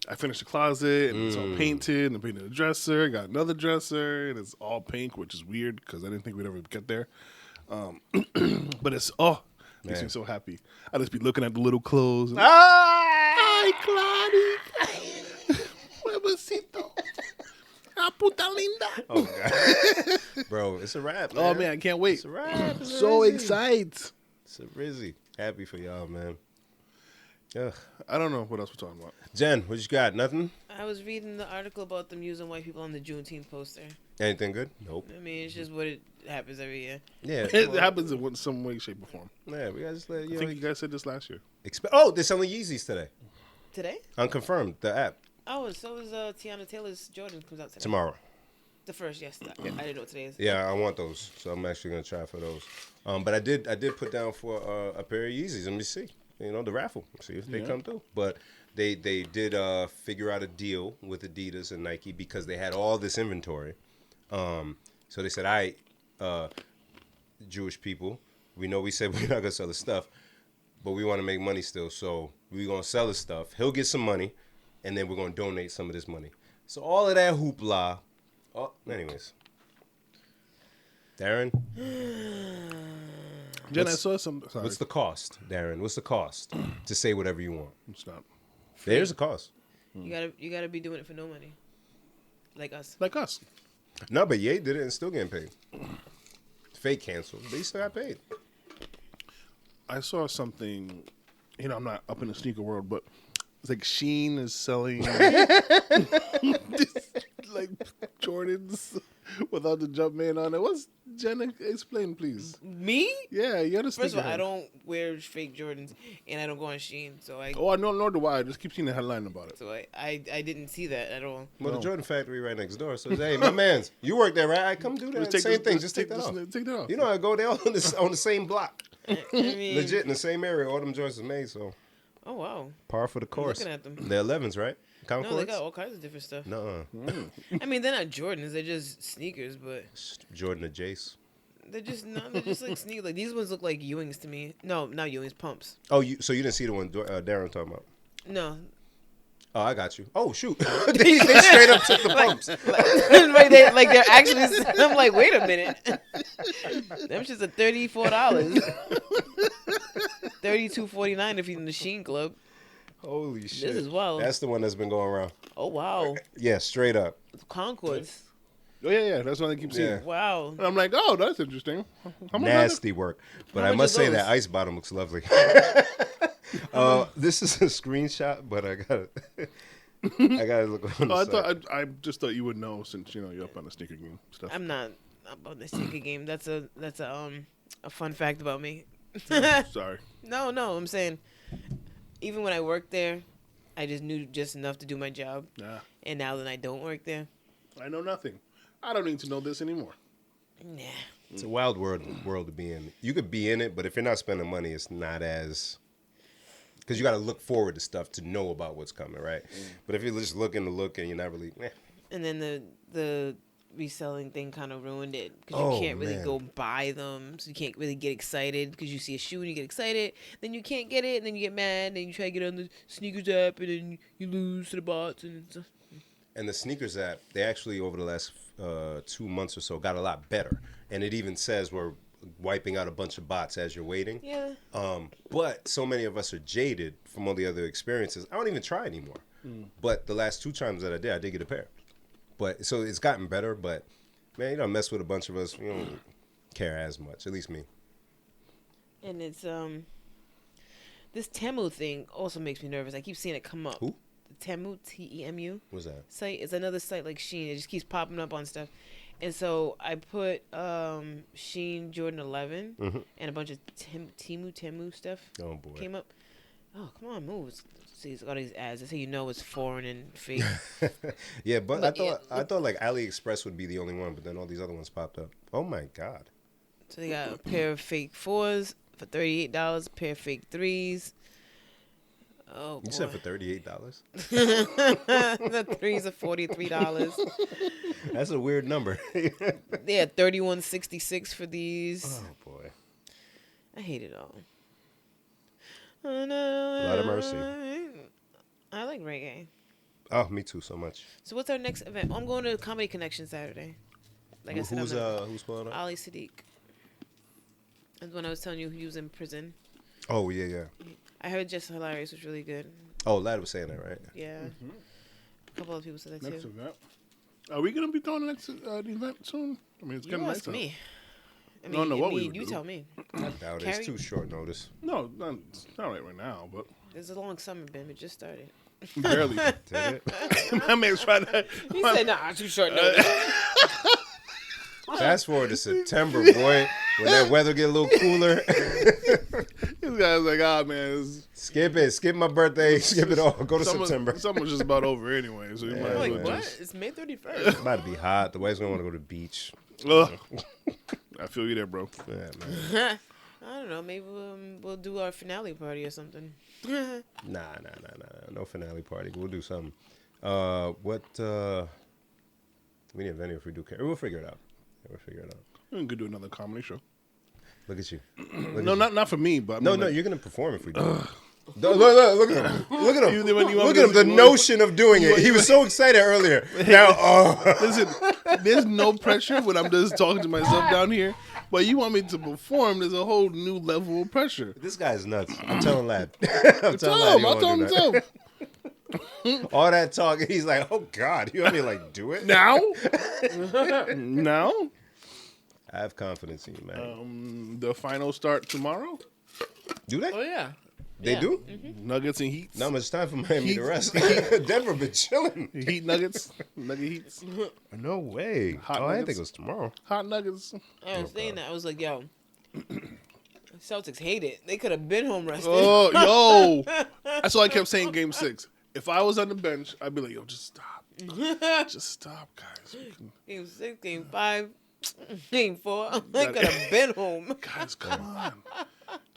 S1: I finished the closet, and it's all painted, and I painted the dresser. Got another dresser, and it's all pink, which is weird because I didn't think we'd ever get there. But it's makes me
S2: Man.
S1: so happy. I just be looking at the little clothes. And,
S2: Ay,
S1: Clary, huevecito, ah, puta linda.
S2: Oh, God. Bro, it's a wrap, man.
S1: Oh man, I can't wait.
S2: It's a wrap. It's a
S1: So
S2: Rizzy.
S1: excited.
S2: It's a Rizzy. Happy for y'all, man. Ugh.
S1: I don't know what else we're talking about.
S2: Jen, what you got? Nothing?
S3: I was reading the article about them using white people on the Juneteenth poster.
S2: Anything good? Nope.
S3: I mean, it's just what it happens every year.
S2: Yeah.
S1: It happens in some way, shape, or form.
S2: Yeah, we gotta just let
S1: I
S2: you
S1: think
S2: know.
S1: you guys said this last year.
S2: Oh, they're selling Yeezys today.
S3: Today?
S2: Unconfirmed. The app.
S3: Oh, and so is Tiana Taylor's Jordan comes out today.
S2: Tomorrow.
S3: The first, yes. I didn't know what today is.
S2: Yeah, I want those. So I'm actually gonna try for those. But I did put down for a pair of Yeezys. Let me see. You know, the raffle. See if they come through. But they did figure out a deal with Adidas and Nike because they had all this inventory. So they said, Jewish people, we know we said we're not gonna sell the stuff, but we want to make money still. So we're gonna sell the stuff. He'll get some money, and then we're gonna donate some of this money. So all of that hoopla. Oh, anyways. Darren,
S1: Jen, I saw some. Sorry,
S2: what's the cost? Darren, what's the cost to say whatever you want?
S1: it's not
S2: There's a cost.
S3: You gotta be doing it for no money. Like us.
S1: like us.
S2: No, but Ye did it and still getting paid. Fake canceled. They still got paid.
S1: I saw something I'm not up in the sneaker world, but it's like Shein is selling like Jordans without the Jumpman on it. What's Jenna? Explain, please.
S3: Me?
S1: Yeah, you're the
S3: First of all,
S1: sneakerhead.
S3: I don't wear fake Jordans, and I don't go on Shein, so I
S1: Nor do I. I just keep seeing the headline about it.
S3: so I didn't see that at all.
S2: Well,
S1: No.
S2: the Jordan factory right next door. So, hey, my man's, you work there, right? I come do that. Same thing. Just take that off.
S1: Take that off.
S2: You know, I go there on the same block.
S3: I mean,
S2: Legit in the same area. All them joints is made, so
S3: Oh wow.
S2: par for the
S3: I'm
S2: course.
S3: looking at them.
S2: They're 11s, right?
S3: No, they
S2: Concords?
S3: got all kinds of different stuff.
S2: No,
S3: I mean, they're not Jordans; they're just sneakers, but
S2: Jordan or Jace.
S3: they're just like sneakers. Like these ones look like Ewings to me. No, not Ewings, pumps.
S2: Oh, so you didn't see the one Darren talking about?
S3: No,
S2: Oh, I got you. Oh, shoot. they straight up took the pumps.
S3: they're actually. I'm like, wait a minute. Them shits are $34. $32.49 if you're in the Sheen Club.
S2: Holy shit.
S3: This is wild.
S2: That's the one that's been going around.
S3: Oh wow,
S2: Yeah, straight up.
S3: Concords.
S1: Oh yeah. That's what I keep seeing.
S2: Yeah.
S3: Wow.
S1: And I'm like, oh, that's interesting. How much
S2: Nasty work. But
S3: How
S2: I
S3: much
S2: must
S3: are
S2: say that
S3: those?
S2: ice bottom looks lovely. This is a screenshot, but I gotta look on the
S1: Oh, I
S2: site.
S1: thought I just thought you would know since you're up on the sneaker game stuff.
S3: I'm not about the sneaker game. That's a fun fact about me.
S1: Sorry.
S3: No, I'm saying, even when I worked there, I just knew just enough to do my job.
S1: Nah,
S3: And now that I don't work there,
S1: I know nothing. I don't need to know this anymore.
S3: nah.
S2: It's a wild world to be in. You could be in it, but if you're not spending money, it's not as... Because you got to look forward to stuff to know about what's coming, right? But if you're just looking to look and you're not really...
S3: And then the reselling thing kind of ruined it because
S2: Oh,
S3: you can't really
S2: man.
S3: go buy them, so you can't really get excited because you see a shoe and you get excited, then you can't get it, and then you get mad, and then you try to get on the sneakers app, and then you lose to the bots and stuff.
S2: And the sneakers app, they actually, over the last 2 months or so, got a lot better. And it even says we're wiping out a bunch of bots as you're waiting.
S3: Yeah.
S2: But so many of us are jaded from all the other experiences. I don't even try anymore. But the last 2 times that I did get a pair. But so it's gotten better. But man, you don't mess with a bunch of us. We don't care as much. At least me.
S3: And it's this Temu thing also makes me nervous. I keep seeing it come up.
S2: Who?
S3: Temu, Temu
S2: What's that?
S3: site. It's another site like Shein. It just keeps popping up on stuff. And so I put Shein Jordan 11 and a bunch of Temu stuff
S2: Oh boy.
S3: came up. Oh, come on, move. See, it's all these ads. That's how you know it's foreign and fake.
S2: Yeah, but
S3: But
S2: I thought like AliExpress would be the only one, but then all these other ones popped up. Oh my god.
S3: So they got a pair of fake 4s for $38, a pair of fake 3s. Oh,
S2: You
S3: boy.
S2: said for $38?
S3: The 3s are $43.
S2: That's a weird number.
S3: They had $31.66 for these.
S2: Oh boy.
S3: I hate it all. A
S2: lot of mercy.
S3: I like reggae.
S2: Oh, me too, so much.
S3: So what's our next event? I'm going to Comedy Connection Saturday. Like I said,
S2: Who's
S3: I'm
S2: who's pulling up?
S3: Ali Sadiq. That's when I was telling you he was in prison.
S2: Oh yeah.
S3: I heard Just Hilarious was really good.
S2: Oh, Lad was saying that, right?
S3: Yeah. A couple of people said that
S1: Next
S3: too.
S1: event. Are we gonna be throwing the next event soon? I mean, it's
S3: You
S1: getting
S3: ask
S1: nice out.
S3: me. I
S1: No,
S3: mean,
S1: what we would
S3: you
S1: do.
S3: tell me.
S2: I doubt it.
S3: Carrie?
S2: It's too short notice.
S1: No, it's not right now, but
S3: There's a long summer, Ben. It just started.
S1: barely.
S2: Did it?
S1: My man's trying to.
S3: He said, nah, too short notice.
S2: Fast forward to September, boy. When that weather get a little cooler.
S1: This guy's like, ah, man,
S2: Skip it. Skip my birthday. Skip it all. Go to September.
S1: Summer's just about over anyway, so you might
S2: Yeah,
S1: as
S3: I'm
S1: well
S3: like, what?
S1: just.
S3: It's May 31st.
S2: It's about to be hot. The wife's gonna want to go to the beach.
S1: Ugh. I feel you there, bro.
S2: Yeah, man.
S3: I don't know. Maybe we'll do our finale party or something.
S2: Nah. No finale party. We'll do something. We need a venue if we do. We'll figure it out. We'll figure it out.
S1: We could do another comedy show.
S2: Look at you.
S1: No, not for me, but I mean,
S2: No,
S1: like,
S2: you're gonna perform if we do. Look at him. Look at him.
S1: You- when you want
S2: Look
S1: me
S2: at
S1: to-
S2: him. The notion of doing it. He was so excited earlier. Now,
S1: Listen, there's no pressure when I'm just talking to myself down here. But you want me to perform, there's a whole new level of pressure.
S2: this guy's nuts. I'm telling Lad. I'm telling
S1: Tell
S2: Lad.
S1: him,
S2: you
S1: I'll
S2: won't
S1: tell
S2: do
S1: him
S2: that.
S1: so.
S2: All that talk, he's like, oh God, you want me to like do it?
S1: Now? Now?
S2: I have confidence in you, man.
S1: The finals start tomorrow?
S2: Do they?
S3: Oh, yeah.
S2: They do?
S1: Nuggets and Heats.
S2: Not much time for Miami to rest. Denver been chilling.
S1: Heat Nuggets. Nugget Heats.
S2: No way.
S1: Hot
S2: I didn't
S1: Nuggets.
S2: think it was tomorrow.
S1: Hot Nuggets.
S3: I was saying that. I was like, yo, Celtics hate it. They could have been home rested.
S1: Oh, yo. That's why I kept saying Game 6. If I was on the bench, I'd be like, yo, just stop. Just stop, guys.
S3: Game 6, Game 5, Game 4. They could have been home.
S1: Guys, come on.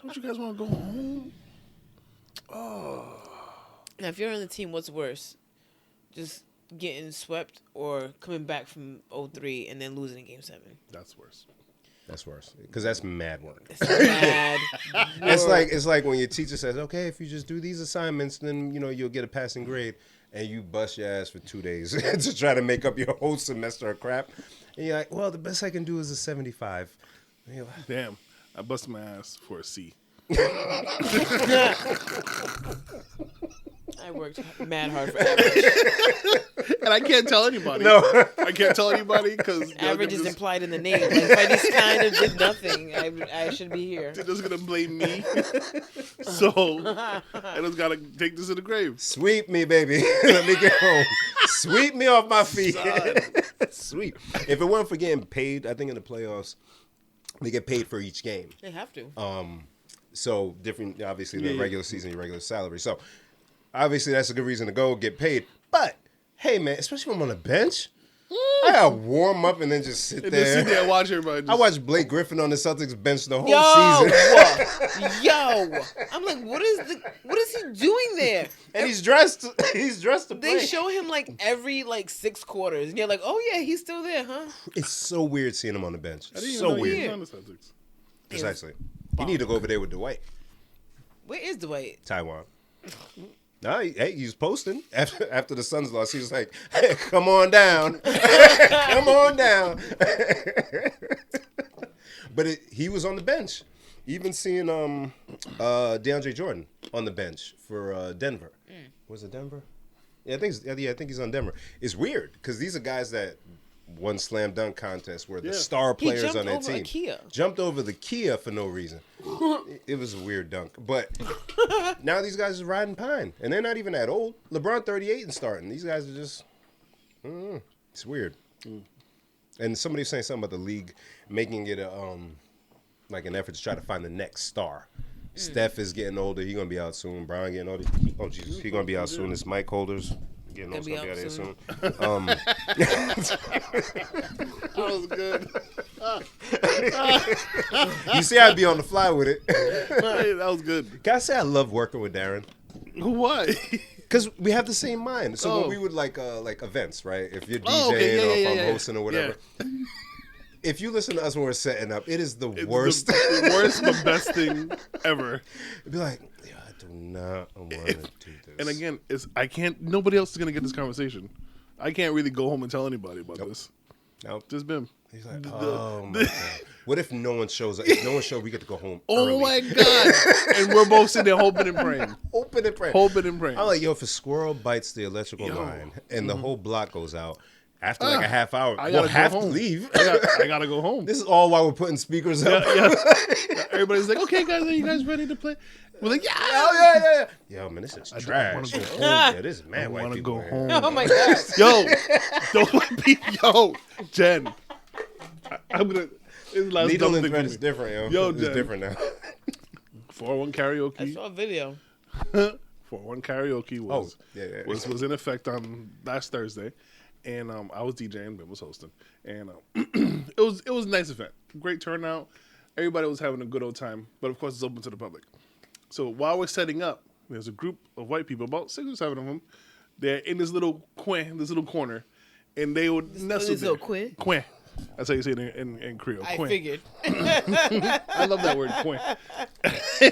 S1: Don't you guys want to go home?
S3: Now, if you're on the team, what's worse? Just getting swept or coming back from 0-3 and then losing in Game 7?
S1: That's worse.
S2: That's worse. Because that's mad work.
S3: It's bad.
S2: It's like when your teacher says, okay, if you just do these assignments, then you'll get a passing grade, and you bust your ass for 2 days to try to make up your whole semester of crap. And you're like, well, the best I can do is a 75. And you're like,
S1: Damn. I busted my ass for a C.
S3: I worked mad hard for average.
S1: And I can't tell anybody.
S2: No.
S1: I can't tell anybody because
S3: Average is implied in the name. Like, if I just kind of did nothing, I should be here.
S1: they're just going to blame me. So I just got to take this to the grave.
S2: sweep me, baby. Let me get home. Sweep me off my feet. Sweep. If it weren't for getting paid, I think in the playoffs, they get paid for each game.
S3: They have to.
S2: So different, obviously, than
S1: Yeah.
S2: regular season, your regular salary. So obviously, that's a good reason to go get paid. But hey, man, especially when I'm on the bench, I gotta warm up and then just sit
S1: And
S2: there.
S1: just sit there and watch everybody.
S2: I watched Blake Griffin on the Celtics bench the whole season,
S3: Yo, I'm like, what is he doing there?
S2: and he's dressed. He's dressed to play.
S3: They show him like every 6 quarters, and you're like, oh yeah, he's still there, huh?
S2: It's so weird seeing him on the bench.
S1: I didn't even
S2: So
S1: know he
S2: weird.
S1: was on the Celtics.
S2: Precisely. You need to go over there with Dwight.
S3: Where is Dwight?
S2: Taiwan. No, he's posting after the Suns lost. He was like, hey, "Come on down, come on down." But he was on the bench. Even seeing DeAndre Jordan on the bench for Denver. Was it Denver? Yeah, I think he's on Denver. It's weird because these are guys that won slam dunk contests where the star players
S3: jumped
S2: on their
S3: over
S2: team
S3: Ikea.
S2: jumped over the Kia for no reason. It was a weird dunk, but now these guys are riding pine, and they're not even that old. LeBron 38 and starting. These guys are just, it's weird. And somebody was saying something about the league making it like an effort to try to find the next star. Steph is getting older. He's gonna be out soon. Brian getting older. Oh Jesus, he's gonna be out soon. This mic holders getting older. Gonna be out here soon.
S1: That was good.
S2: You see, I'd be on the fly with it.
S1: Hey, that was good.
S2: Can I say I love working with Darren?
S1: Why?
S2: Because we have the same mind. So
S1: Oh.
S2: when we would like events, right? If you're DJing
S1: Oh, okay. Yeah,
S2: or if
S1: yeah,
S2: I'm
S1: yeah.
S2: hosting or whatever. If you listen to us when we're setting up, it is the
S1: It's
S2: worst.
S1: The worst, but best thing ever.
S2: It'd be like, yeah, I do not want to do this.
S1: And again, nobody else is going to get this conversation. I can't really go home and tell anybody about this.
S2: Nope.
S1: Just Bim.
S2: He's like, oh my God. What if no one shows up? If no one shows, we get to go home early.
S1: Oh my God. And we're both sitting there hoping and praying.
S2: Open and pray.
S1: Hoping and praying.
S2: I'm like, yo, if a squirrel bites the electrical line and the whole block goes out, after like a half hour,
S1: I
S2: we'll
S1: gotta go
S2: have to
S1: home.
S2: leave.
S1: I gotta go home.
S2: This is all while we're putting speakers up.
S1: Yeah. Everybody's like, okay, guys, are you guys ready to play? We're like, yeah.
S2: Oh, yeah. Yo, man, this is
S1: don't
S2: trash.
S1: wanna go home.
S2: Yeah, this is
S1: I
S2: mad white
S1: want to
S2: people.
S1: go
S2: here.
S1: home.
S3: Oh my God.
S1: Yo, don't let me. Yo, Jen. I'm gonna. It's the last
S2: Needle
S1: dumb
S2: and
S1: thing
S2: thread
S1: for
S2: is
S1: me.
S2: different, yo.
S1: Yo,
S2: It's
S1: Jen.
S2: different now.
S1: 401
S3: I
S1: karaoke.
S3: saw a video.
S1: 401 karaoke was
S2: yeah.
S1: was in effect on last Thursday, and I was DJing, Ben was hosting, and it was a nice event, great turnout. Everybody was having a good old time, but of course it's open to the public. So while we're setting up, there's a group of white people, about 6 or 7 of them. They're in this little corner, and they would nestle
S3: This little
S1: there.
S3: coin?
S1: Coin. That's how you say it in Creole.
S3: I
S1: Coin.
S3: figured.
S1: I love that word, coin.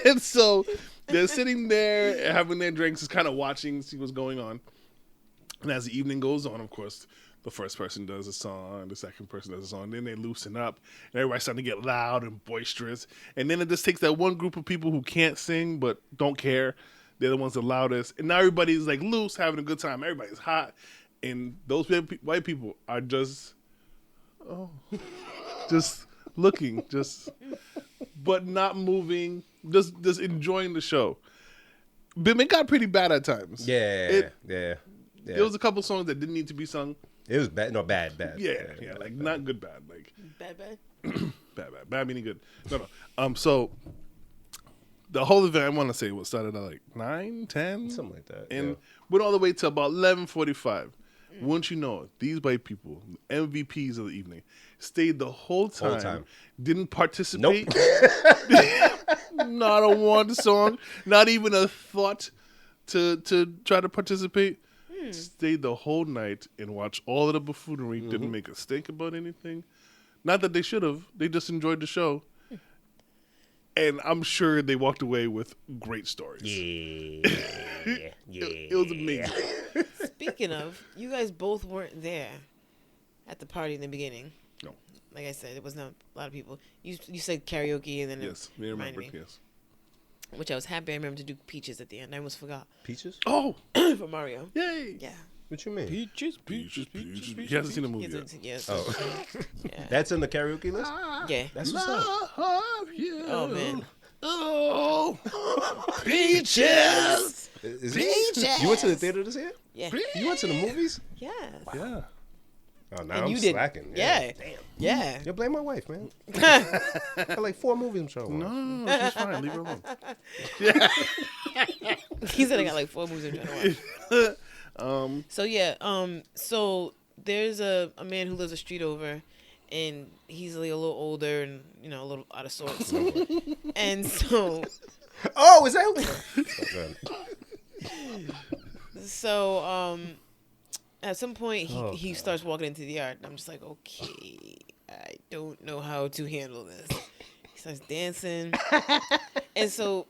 S1: And so they're sitting there having their drinks, just kind of watching, see what's going on. And as the evening goes on, of course, the first person does a song, the second person does a song, then they loosen up, and everybody's starting to get loud and boisterous. And then it just takes that one group of people who can't sing but don't care. They're the ones the loudest. And now everybody's like loose, having a good time. Everybody's hot. And those white people are just looking, but not moving, just enjoying the show. Bim, it got pretty bad at times.
S2: Yeah.
S1: There was a couple songs that didn't need to be sung.
S2: It was bad. No, bad.
S1: Yeah, like not good bad. Like
S3: Bad.
S1: bad meaning good. No. So the whole event, I want to say, started at like 9, 10?
S2: Something like that.
S1: And went all the way to about 11:45. Wouldn't you know it, these white people, MVPs of the evening, stayed the whole time. Didn't participate. Not a one song, not even a thought to try to participate. Stayed the whole night and watched all of the buffoonery. Didn't make a stink about anything. Not that they should have. They just enjoyed the show. And I'm sure they walked away with great stories.
S2: Yeah.
S1: It was amazing.
S3: Speaking of, you guys both weren't there at the party in the beginning.
S1: No.
S3: Like I said, it was not a lot of people. You said karaoke and then
S1: Yes,
S3: it
S1: they
S3: reminded
S1: remember.
S3: me.
S1: Yes.
S3: Which I was happy I remembered to do Peaches at the end. I almost forgot.
S2: Peaches?
S1: Oh,
S3: For Mario.
S1: yay!
S3: Yeah.
S2: What you mean?
S1: Peaches. He hasn't seen the movie yet.
S3: Yes.
S2: Oh.
S3: Yeah.
S2: That's in the karaoke list?
S3: Yeah.
S2: That's what's up.
S1: Love you.
S3: Oh, man.
S1: Oh, Peaches.
S2: Is
S3: Peaches.
S2: You went to the theater to see it?
S3: Yeah.
S2: You went to the movies?
S3: Yes.
S1: Yeah.
S2: Oh, now
S3: And
S2: I'm
S3: you did.
S2: slacking.
S3: Yeah.
S2: Damn.
S3: Yeah.
S2: You blame my wife, man. I got like 4 movies I'm showing.
S1: No, she's fine. Leave her alone.
S3: He said I got like 4 movies I'm trying to watch. So there's a man who lives a street over, and he's like a little older and a little out of sorts. And so
S2: Oh, is that
S3: at some point he starts walking into the yard, and I'm just like, okay, I don't know how to handle this. He starts dancing, and so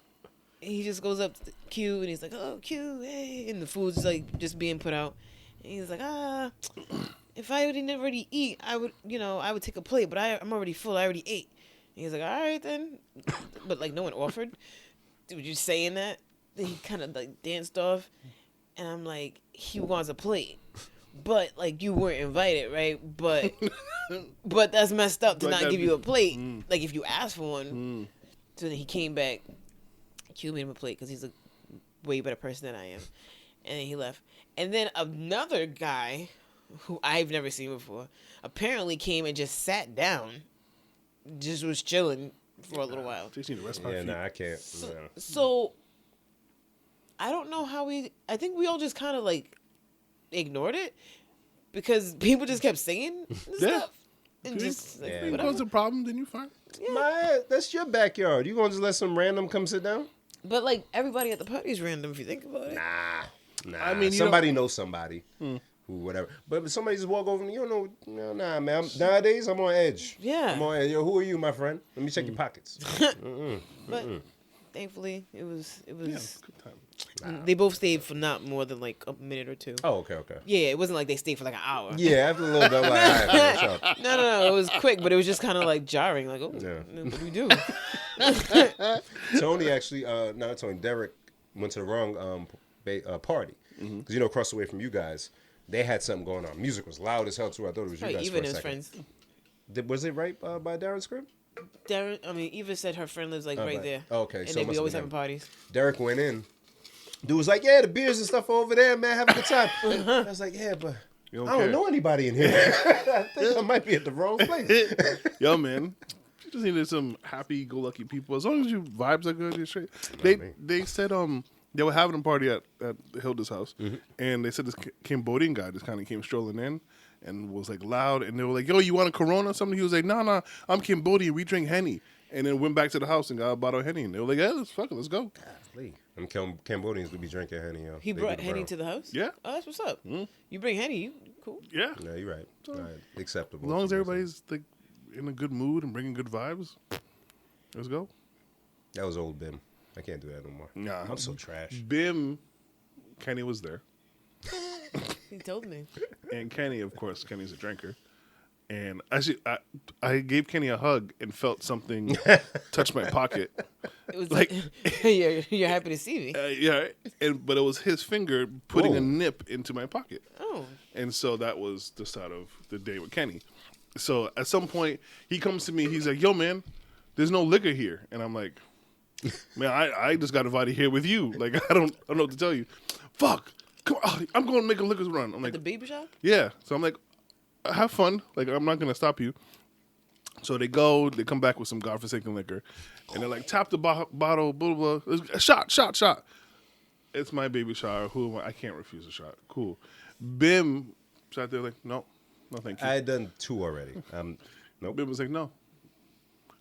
S3: he just goes up to Q, and he's like, oh, Q, hey, and the food's like just being put out, and he's like, if I didn't already eat, I would take a plate, but I'm already full. I already ate. And he's like, all right then, but like no one offered. Dude, you saying that? Then he kind of like danced off, and I'm like, he wants a plate, but like you weren't invited, right? But that's messed up to not give you a plate. Like if you asked for one. So then he came back. Q made him a plate because he's a way better person than I am, and then he left. And then another guy who I've never seen before apparently came and just sat down, just was chilling for a little while.
S1: Just need to rest my
S2: Yeah,
S1: feet.
S2: nah, I can't.
S3: So I don't know how I think we all just kind of like ignored it because people just kept singing and stuff. And just like,
S2: Yeah.
S1: If it
S3: whatever.
S1: was a problem, then you fine.
S2: That's your backyard. You gonna just let some random come sit down?
S3: But like everybody at the party is random if you think about it.
S2: Nah.
S1: I mean, you
S2: somebody knows somebody. Who, whatever. But if somebody just walk over and you don't know, nah, man. Nowadays, I'm on edge.
S3: Yeah.
S2: I'm on edge. Yo, who are you, my friend? Let me check your pockets.
S3: But thankfully, it was.
S1: Yeah, good time.
S3: They both stayed for not more than like a minute or two.
S2: Oh, okay.
S3: Yeah, it wasn't like they stayed for like an hour.
S2: Yeah, after a little bit, I'm like, all right, man, what's up?
S3: No, it was quick, but it was just kind of like jarring. Like, oh,
S2: Yeah.
S3: what do we do?
S2: Tony actually, not Tony, Derek went to the wrong party. Because, across the way from you guys, they had something going on. Music was loud as hell, too. I thought it was you
S3: Right,
S2: guys
S3: even
S2: for a
S3: his
S2: second.
S3: friends.
S2: Was it right by Darren's crib?
S3: Eva said her friend lives like right
S2: right.
S3: there.
S2: Oh, okay,
S3: And
S2: so
S3: they
S2: it
S3: be
S2: must
S3: always
S2: have
S3: having
S2: been
S3: parties.
S2: Derek went in. Dude was like, yeah, the beers and stuff are over there, man. Have a good time. I was like, yeah, but
S1: You
S2: I don't know anybody in here. I think I might be at the wrong place.
S1: Yo, man. You just needed some happy-go-lucky people. As long as your vibes are good, you're straight. They said they were having a party at Hilda's house, and they said this Cambodian guy just kind of came strolling in and was like loud, and they were like, yo, you want a Corona or something? He was like, nah, I'm Cambodian. We drink Henny. And then went back to the house and got a bottle of Henny. And they were like, yeah, let's go.
S2: Them Cambodians do be drinking Henny, yo.
S3: He
S2: They
S3: brought
S2: do the
S3: Henny
S2: brown.
S3: to the house?
S1: Yeah.
S3: Oh, that's what's up. You bring Henny, you cool.
S1: Yeah.
S2: No, you're right. All right. Acceptable.
S1: As long as everybody's like in a good mood and bringing good vibes, let's go.
S2: That was old Bim. I can't do that no more.
S1: Nah.
S2: I'm so trash.
S1: Bim, Kenny was there.
S3: He told me.
S1: And Kenny, of course, Kenny's a drinker. And actually, I gave Kenny a hug and felt something touch my pocket.
S3: It was
S1: Like-
S3: you're happy to see me.
S1: Yeah, but it was his finger putting
S2: Whoa.
S1: a nip into my pocket.
S3: Oh.
S1: And so that was the start of the day with Kenny. So at some point, he comes to me. He's like, yo, man, there's no liquor here. And I'm like, Man, I just got invited here with you. Like, I don't know what to tell you. Fuck. Come on. I'm going to make a liquors run. I'm like,
S3: The baby shop?
S1: yeah. So I'm like, have fun. Like, I'm not going to stop you. So they come back with some godforsaken liquor. And they're like, tap the bottle, blah, blah, blah. Shot. It's my baby shower. Who am I? I can't refuse a shot. Cool. Bim sat there like, no, thank you.
S2: I had done 2 already. Nope.
S1: Bim was like, no.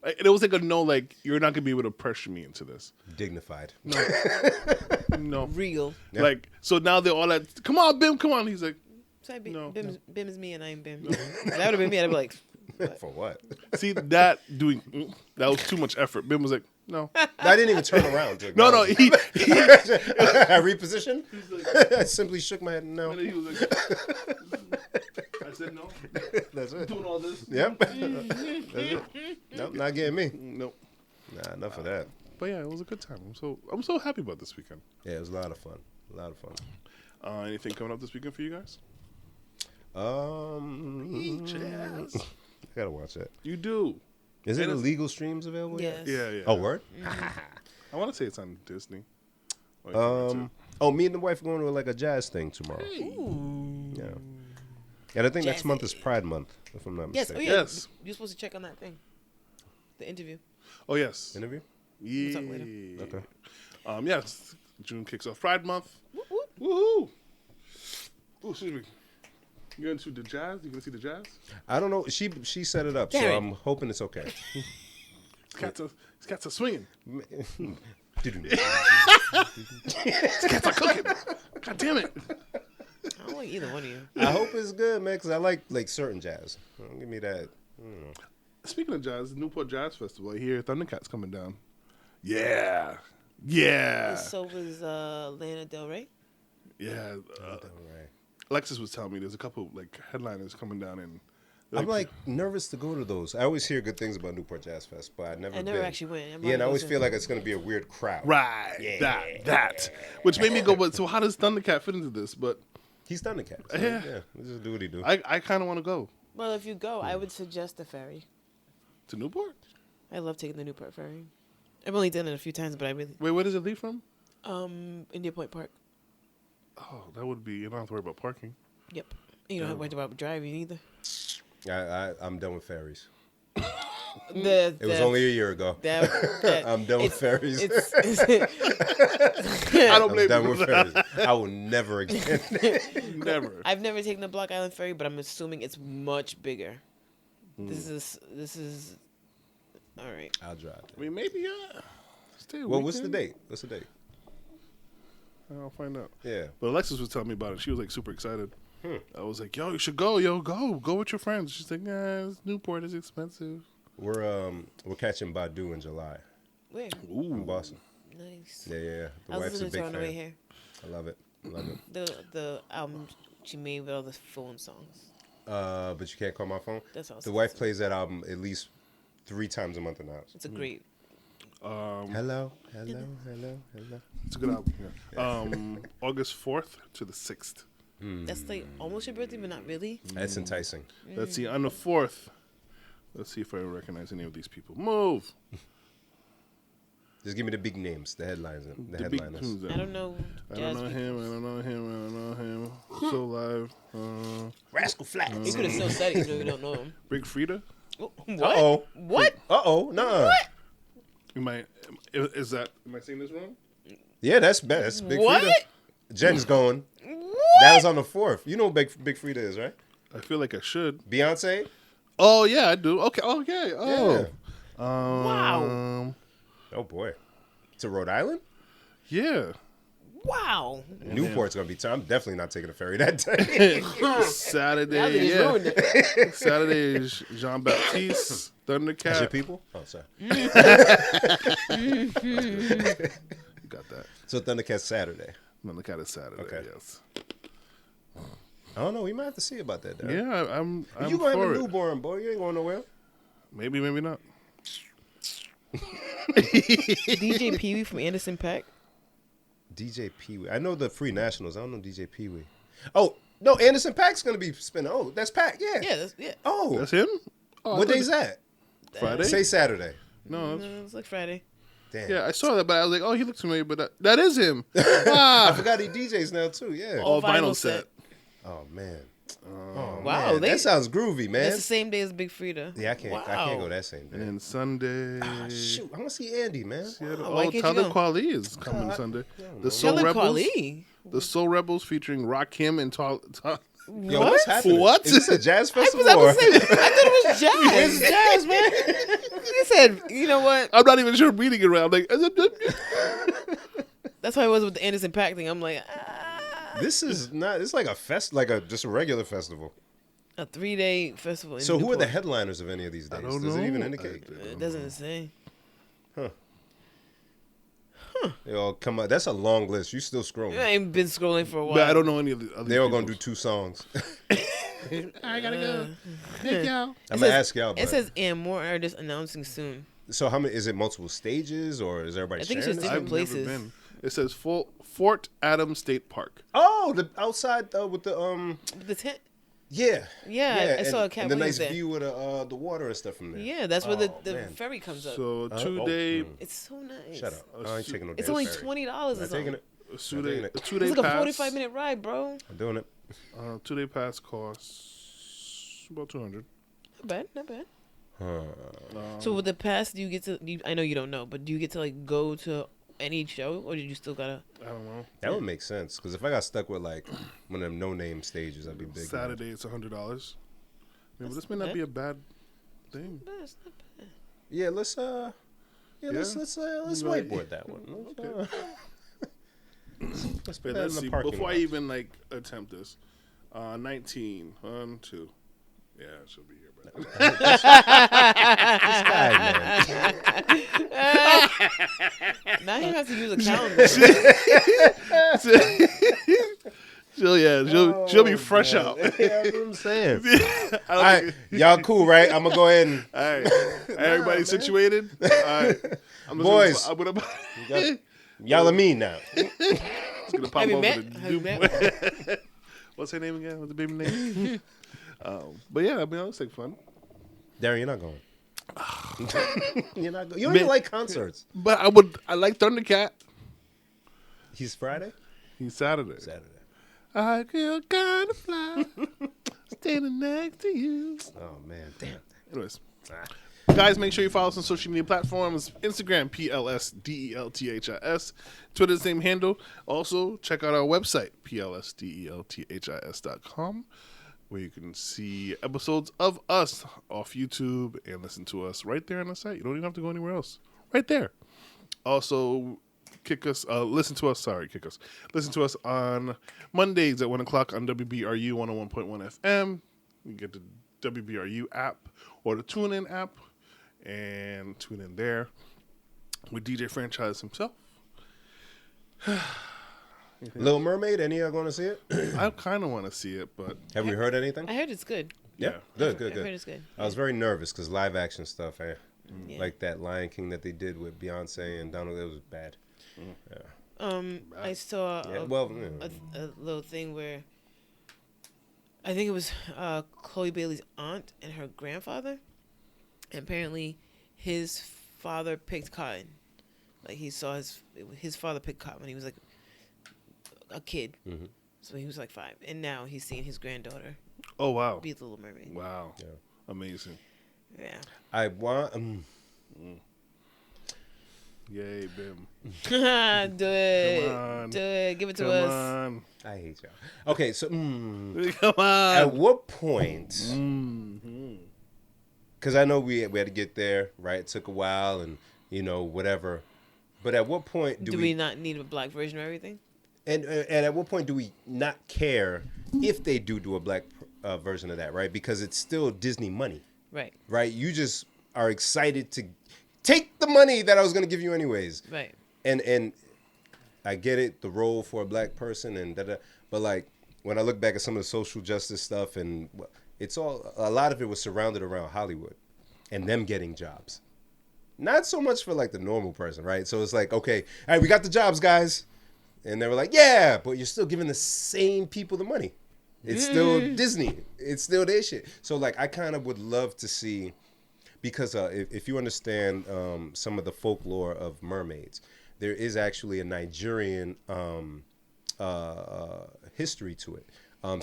S1: And it was like a no, like, you're not going to be able to pressure me into this.
S2: Dignified.
S1: No.
S3: Real.
S2: Yeah.
S1: Like, so now they're all like, come on, Bim, come on. He's like,
S3: Sorry,
S1: No.
S3: Bim is me and I am Bim. If that would have been me, I'd be like,
S2: For what?
S1: see, that was too much effort. Bim was like, no.
S2: I didn't even turn around. To
S1: No,
S2: acknowledge
S1: he
S2: I repositioned. I simply shook my head. No.
S1: and then he was like, I said no.
S2: That's it.
S1: Doing all this.
S2: Yep. That's it. Nope, not getting me.
S1: Nope.
S2: Nah, enough of that.
S1: But yeah, it was a good time. I'm so happy about this weekend.
S2: Yeah, it was a lot of fun.
S1: Anything coming up this weekend for you guys?
S2: I gotta watch that.
S1: You do.
S2: Is it
S1: And it's-
S2: illegal streams available?
S3: yes.
S1: Yeah.
S2: Oh, word?
S1: I want to say it's on Disney.
S2: Me and the wife are going to like a jazz thing tomorrow.
S3: Ooh.
S2: Yeah. And I think next month is
S3: Jazzy.
S2: Pride Month, if I'm not
S3: Yes. Oh,
S2: mistaken.
S3: yeah.
S1: Yes.
S3: You're supposed to check on that thing. The interview.
S1: Oh yes.
S2: Interview?
S1: Yeah.
S3: talk later.
S2: Okay.
S1: Yes. June kicks off Pride Month.
S3: Whoop, whoop.
S1: Woohoo! Oh, excuse me. You into the jazz? You gonna see the jazz?
S2: I don't know. She set it up, so
S3: Damn it.
S2: I'm hoping it's okay.
S1: These cats are swinging.
S2: I
S1: These cats are cooking. God damn it!
S3: I don't like either one of you.
S2: hope it's good, man, because I like certain jazz. Give me that.
S1: Speaking of jazz, the Newport Jazz Festival. I hear Thundercats coming down. Yeah.
S3: So was Lana Del Rey.
S1: Yeah.
S2: Right.
S1: Alexis was telling me there's a couple like headliners coming down, and
S2: I'm like nervous to go to those. I always hear good things about Newport Jazz Fest, but I've never
S3: I never
S2: been.
S3: actually went. I'm
S2: Yeah, and I
S3: always
S2: always
S3: going.
S2: feel like it's going to be a weird crowd.
S1: right.
S2: Yeah.
S1: That. Which made me go, but so how does Thundercat fit into this? But
S2: He's done the cat. So
S1: Yeah.
S2: let's just do what he do.
S1: I kind of want to go
S3: Well, if you go, I would suggest the ferry.
S1: to Newport.
S3: I love taking the Newport ferry. I've only done it a few times, but I really
S1: Wait, where does it leave from?
S3: India Point Park.
S1: Oh, that would be. You don't have to worry about parking.
S3: Yep. You don't have to worry about driving either.
S2: I'm done with ferries.
S3: It
S2: It was only a year ago. I'm done with ferries.
S1: I don't
S2: I'm
S1: blame
S2: done
S1: you
S2: with
S1: for that.
S2: ferries. I will never again.
S1: Never.
S3: I've never taken the Block Island ferry, but I'm assuming it's much bigger. This is all right.
S2: I'll drive.
S1: I mean, maybe. Stay a
S2: Well, what's the
S1: weekend.
S2: date? What's the date?
S1: I'll find out.
S2: Yeah.
S1: But Alexis was telling me about it. She was like super excited. I was like, "Yo, you should go. Go with your friends." She's like, "Yeah, Newport is expensive."
S2: We're catching Badu in July
S3: Where?
S2: in
S1: Ooh,
S2: Boston.
S3: Nice.
S2: Yeah. The
S3: I was
S2: wife's a
S3: listening to
S2: big
S3: her on the way
S2: fan.
S3: here.
S2: I love it.
S3: The album she made with all the phone songs.
S2: But you can't call my phone.
S3: That's awesome.
S2: The wife plays that album at least 3 times a month in the house.
S3: It's a great.
S2: Hello.
S1: it's a good album. Yeah. August 4th to the 6th.
S3: That's like almost your birthday, but not really.
S2: That's enticing.
S1: Let's see. On the 4th, let's see if I recognize any of these people. Move.
S2: Just give me the big names, the headlines, the
S1: big
S2: headliners.
S1: tunes.
S3: I don't know.
S1: I don't know him. I don't know him. So live.
S2: Rascal Flatts.
S3: You could have still said it, even though you don't know him.
S1: Big Frida.
S3: What?
S2: Uh-oh.
S3: What?
S2: Uh-oh. Nuh-uh.
S1: Am I saying this wrong?
S2: Yeah, that's bad. That's Big
S3: What?
S2: Frida. Jen's going.
S3: What?
S2: That was on the 4th. You know who Big Frida is, right?
S1: I feel like I should.
S2: Beyonce?
S1: Oh yeah, I do. Okay. Oh yeah. Oh.
S2: Yeah.
S3: Wow.
S2: Oh, boy. To Rhode Island?
S1: Yeah.
S3: Wow.
S2: Newport's going to be time. I'm definitely not taking a ferry that day.
S1: Saturday.
S3: Now that he's
S1: Yeah.
S3: ruined it.
S1: Saturday is Jean Baptiste,
S2: That's your
S1: Thundercat.
S2: people? Oh, sorry.
S1: You got that.
S2: So Thundercat's Saturday.
S1: Thundercat is Saturday.
S2: Okay.
S1: Yes.
S2: I don't know. We might have to see about that, Darren.
S1: Yeah, I'm
S2: You going to
S1: for
S2: have a
S1: it.
S2: newborn, boy. You ain't going nowhere.
S1: Maybe, maybe not.
S3: DJ Pee Wee from Anderson Paak.
S2: DJ Pee Wee. I know the Free Nationals. I don't know DJ Pee Wee. Oh, no. Anderson Paak's going to be spinning. Oh, that's Paak. Yeah.
S3: Yeah.
S2: Oh.
S1: That's him. Oh, I
S2: What
S1: thought
S2: day's that?
S1: Friday?
S2: Say Saturday.
S1: No,
S3: It's like Friday.
S2: Damn.
S1: Yeah, I saw that, but I was like, oh, he looks familiar, but that is him.
S2: I
S1: Ah.
S2: forgot he DJs now too. Yeah.
S1: All
S3: vinyl
S1: vinyl set.
S2: Oh man. Oh,
S3: Wow,
S2: man. That sounds groovy, man.
S3: That's the same day as Big Frida.
S2: Yeah, I can't go that same day.
S1: And then Sunday.
S2: Shoot, I want to see Andy, man.
S1: Seattle.
S3: why
S1: Oh,
S3: can't you
S1: Talib
S3: go?
S1: Kweli is coming Sunday. The Soul
S3: Talib
S1: Rebels.
S3: Kweli.
S1: The Soul Rebels featuring Rakim and
S2: Yo, what's happening?
S1: What?
S2: Is this a jazz
S3: I
S2: festival?
S3: thought
S2: or-
S3: it was jazz.
S2: It's jazz, man.
S3: He said, you know what?
S1: I'm not even sure I'm reading it right. I'm like,
S3: That's how it was with the Anderson .Paak thing. I'm like,
S2: This is not. It's like a just a regular festival.
S3: a 3-day festival. In
S2: So who are the
S3: Newport.
S2: headliners of any of these days?
S1: don't
S2: Does it
S1: know.
S2: even indicate?
S3: It doesn't say.
S2: They all come out. That's a long list. You still scrolling?
S3: I ain't been scrolling for a while.
S1: but I don't know any of the other.
S2: They all gonna do 2 songs.
S1: I gotta go. Thank y'all.
S2: I'm gonna ask y'all.
S3: It
S2: But,
S3: says, and more artists announcing soon.
S2: so how many? Is it multiple stages or is everybody
S3: I think it's
S2: sharing
S3: just
S2: this?
S3: different
S1: I've
S3: places.
S1: never been. It says Fort Adams State Park.
S2: Oh, the outside with the
S3: The tent.
S2: Yeah.
S3: Yeah, I saw a cat
S2: and the
S3: Williams
S2: nice
S3: there.
S2: view of the water and stuff from there.
S3: Yeah, that's where the
S2: man.
S3: ferry comes up.
S1: So 2-day,
S3: It's so nice.
S2: Shut up. I ain't taking no
S3: It's
S2: damn
S3: only
S2: ferry.
S3: $20 or
S2: I'm
S3: something.
S2: taking it.
S1: a two-day,
S2: taking it.
S1: a 2-day
S3: It's like
S1: pass.
S3: a 45-minute ride, bro.
S2: I'm doing it.
S1: 2-day pass costs about $200.
S3: Not bad, not bad. So with the pass, do you get to? I know you don't know, but do you get to like go to any show, or did you still gotta?
S1: I don't know.
S2: That would make sense because if I got stuck with like one of them no-name stages, I'd be big.
S1: Saturday it's $100. Maybe this may not
S3: bad.
S1: be a bad thing.
S3: That's not bad.
S2: Yeah, let's let's
S1: Right.
S2: whiteboard that one. Let's put
S1: Wait,
S2: that
S1: let's
S2: in
S1: see.
S2: the parking
S1: Before I
S2: lot.
S1: even like attempt this, 19, 1, 2. Yeah, she'll be here. But
S2: This guy, man.
S3: Now you have to use a calendar.
S1: she'll be fresh out.
S2: Yeah, that's what I'm saying.
S1: I
S2: All
S1: don't
S2: right,
S1: think-
S2: y'all cool, right? I'm gonna go ahead and
S1: all right, everybody situated. All right, I'm just
S2: Boys.
S1: I'm gonna
S2: y'all are mean now.
S1: It's gonna pop
S3: Have you
S1: over
S3: met?
S1: the
S3: Have you
S1: Duke-
S3: met?
S1: What's her name again? What's the baby name? But yeah, I mean, that looks like fun.
S2: Darren, you're not going. You're not going. You don't
S1: Man.
S2: even like concerts.
S1: But I like Thundercat.
S2: He's Friday?
S1: He's Saturday.
S2: Saturday.
S1: I feel kind of fly standing next to you.
S2: Oh, man. Damn.
S1: Anyways, guys, make sure you follow us on social media platforms. Instagram, PLSDELTHIS. Twitter, the same handle. Also, check out our website, PLSDELTHIS.com, where you can see episodes of us off YouTube and listen to us right there on the site. You don't even have to go anywhere else. Right there. Also, listen to us on Mondays at 1 o'clock on WBRU 101.1 FM. You get the WBRU app or the TuneIn app and tune in there with DJ Franchise himself.
S2: Little Mermaid, any of y'all going to see it?
S1: I kind of want to see it, but
S2: Have we heard anything?
S3: I heard it's good.
S2: Yeah. Good, good,
S3: I heard
S2: good.
S3: it's good.
S2: I was very nervous because live action stuff,
S3: Yeah.
S2: like that Lion King that they did with Beyonce and Donald, it was bad. Yeah.
S3: I saw
S2: Yeah,
S3: a,
S2: well,
S3: a little thing where I think it was Chloe Bailey's aunt and her grandfather. And apparently, his father picked cotton. Like he saw his father pick cotton when he was like a kid.
S2: Mm-hmm.
S3: So he was like 5, and now he's seeing his granddaughter
S1: oh wow,
S3: be the Little Mermaid.
S1: wow,
S2: Yeah.
S1: amazing,
S3: Yeah.
S2: I want.
S1: yay, Bim.
S3: Do it.
S1: Come on.
S3: Do it. Give it to
S1: Come
S3: us.
S1: on,
S2: I hate y'all. Okay, so
S1: come on.
S2: at what point?
S1: Mm-hmm.
S2: Because I know we had to get there, right? It took a while, and whatever. But at what point
S3: Do we not need a black version of everything?
S2: And at what point do we not care if they do a black version of that, right? Because it's still Disney money,
S3: Right.
S2: right? You just are excited to take the money that I was going to give you anyways.
S3: Right.
S2: And I get it, the role for a black person and da-da. But like when I look back at some of the social justice stuff, and it's all, a lot of it was surrounded around Hollywood and them getting jobs. Not so much for like the normal person, right? So it's like, okay, all right, we got the jobs, guys. And they were like, yeah, but you're still giving the same people the money. It's still Disney. It's still their shit. So like I kind of would love to see, because if you understand some of the folklore of mermaids, there is actually a Nigerian history to it.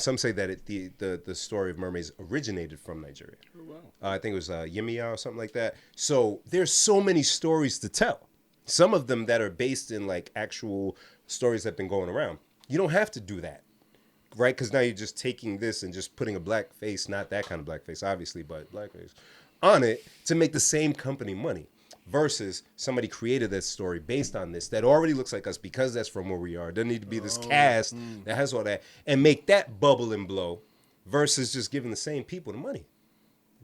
S2: Some say that the story of mermaids originated from Nigeria.
S1: Oh, wow.
S2: I think it was Yemiya or something like that. So there's so many stories to tell. Some of them that are based in like actual stories that have been going around. You don't have to do that, right? Because now you're just taking this and just putting a black face, not that kind of black face, obviously, but blackface, on it to make the same company money. Versus somebody created that story based on this that already looks like us because that's from where we are. Doesn't need to be this cast that has all that and make that bubble and blow versus just giving the same people the money.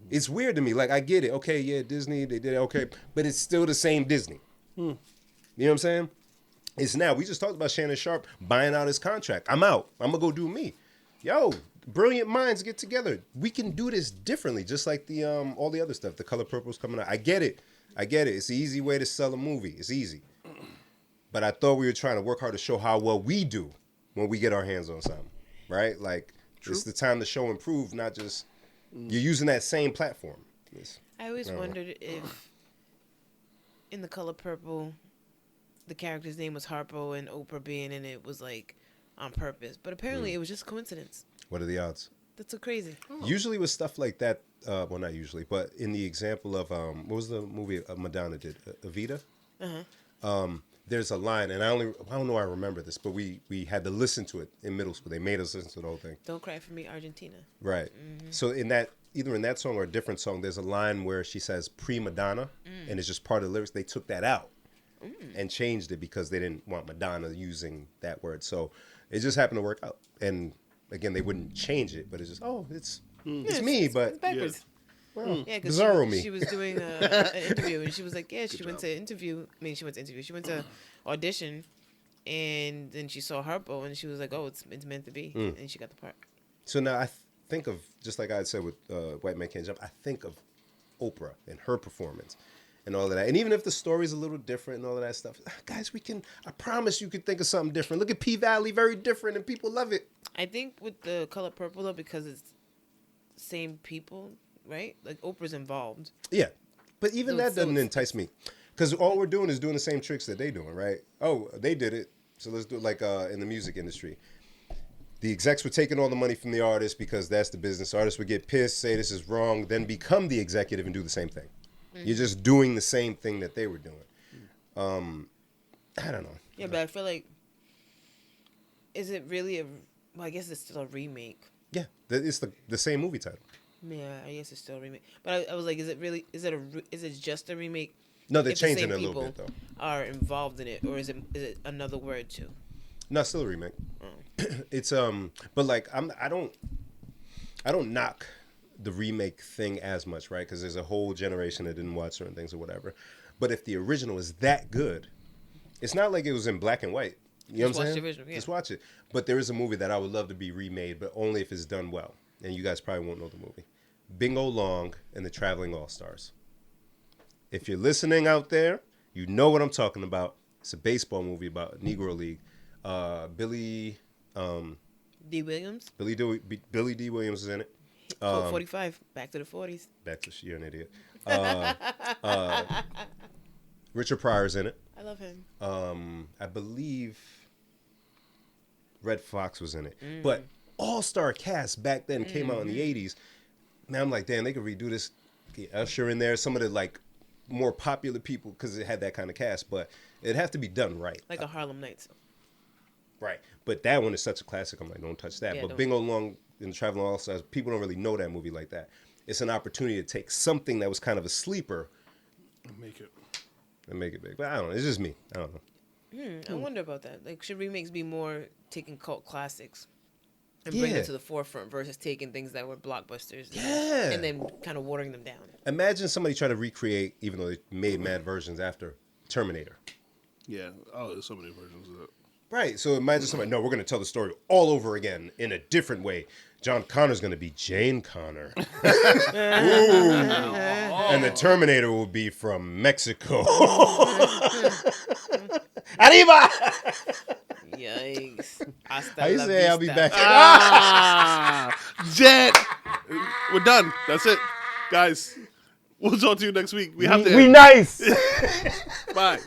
S2: It's weird to me. Like, I get it. Okay, yeah, Disney, they did it. Okay, but it's still the same Disney. You know what I'm saying? It's now. We just talked about Shannon Sharp buying out his contract. I'm out. I'm going to go do me. Yo, brilliant minds get together. We can do this differently, just like the all the other stuff. The Color Purple's coming out. I get it. It's the easy way to sell a movie. It's easy. But I thought we were trying to work hard to show how well we do when we get our hands on something, right? Like, it's the time to show and prove, not just you're using that same platform.
S3: I always wondered if in The Color Purple, the character's name was Harpo and Oprah being in it was like on purpose. But apparently it was just coincidence.
S2: What are the odds?
S3: That's so crazy.
S2: Usually with stuff like that, well, not usually, but in the example of, what was the movie Madonna did? Evita? There's a line, and I don't know I remember this, but we had to listen to it in middle school. They made us listen to the whole thing.
S3: Don't Cry for Me, Argentina.
S2: Right. So in that, either in that song or a different song, there's a line where she says pre-Madonna, and it's just part of the lyrics. They took that out and changed it because they didn't want Madonna using that word. So it just happened to work out. And again, they wouldn't change it, but it's just, it's me, but
S3: it's backwards.
S2: Well,
S3: Yeah, because
S2: bizarro me.
S3: she was doing an interview, and she was like, she went to audition, and then she saw Harpo, and she was like, oh, it's meant to be, and she got the part.
S2: So now I think of, just like I had said with White Man Can't Jump, I think of Oprah and her performance and all of that. And even if the story's a little different and all of that stuff, guys, I promise you could think of something different. Look at P-Valley, very different, and people love it.
S3: I think with The Color Purple, though, because it's the same people, right? Like, Oprah's involved.
S2: Yeah. But even that doesn't
S3: it's-
S2: entice me. Because all we're doing is doing the same tricks that they doing, right? Oh, they did it, so let's do it like in the music industry. The execs were taking all the money from the artist because that's the business. Artists would get pissed, say this is wrong, then become the executive and do the same thing. You're just doing the same thing that they were doing. I don't know.
S3: Yeah, but I feel like, is it really well, I guess it's still a remake.
S2: Yeah, it's the same movie title.
S3: Yeah, I guess it's still a remake. But I was like, is it just a remake?
S2: No, they're
S3: if the
S2: changing
S3: same
S2: it a little
S3: people
S2: bit, though.
S3: Are involved in it, or is it another word too?
S2: No, it's still a remake. It's but like I don't knock the remake thing as much, right? Because there's a whole generation that didn't watch certain things or whatever. But if the original is that good, it's not like it was in black and white. You know what I'm saying?
S3: Watch the original, yeah.
S2: Just watch it. But there is a movie that I would love to be remade, but only if it's done well. And you guys probably won't know the movie. Bingo Long and the Traveling All-Stars. If you're listening out there, you know what I'm talking about. It's a baseball movie about a Negro League. Billy
S3: D. Williams?
S2: Billy D. Williams is in it.
S3: Code 45. Back to the 40s.
S2: Back to you're an idiot. Richard Pryor's in it.
S3: I love him.
S2: I believe Red Fox was in it. But all-star cast back then came out in the 80s. Man, I'm like, damn, they could redo this. Get Usher in there, some of the like more popular people because it had that kind of cast, but it'd have to be done right.
S3: Like a Harlem Nights.
S2: Right. But that one is such a classic. I'm like, don't touch that.
S3: Yeah,
S2: but
S3: don't.
S2: Bingo Long and Traveling All-Stars, people don't really know that movie like that. It's an opportunity to take something that was kind of a sleeper
S1: Make it.
S2: and make it big. But I don't know. It's just me. I don't know.
S3: I wonder about that. Like, should remakes be more taking cult classics and bring
S2: Yeah.
S3: them to the forefront versus taking things that were blockbusters
S2: Yeah.
S3: and then kind of watering them down?
S2: Imagine somebody trying to recreate, even though they made mad versions after Terminator.
S1: Yeah. Oh, there's so many versions of that.
S2: Right. So imagine somebody, no, we're going to tell the story all over again in a different way. John Connor's going to be Jane Connor. Ooh. And the Terminator will be from Mexico. Arriba!
S3: Yikes. Hasta
S2: How you
S3: la
S2: say I'll be
S3: vista.
S2: back?
S1: Jet. We're done. That's it, guys. We'll talk to you next week. We have to.
S4: We nice.
S1: Bye.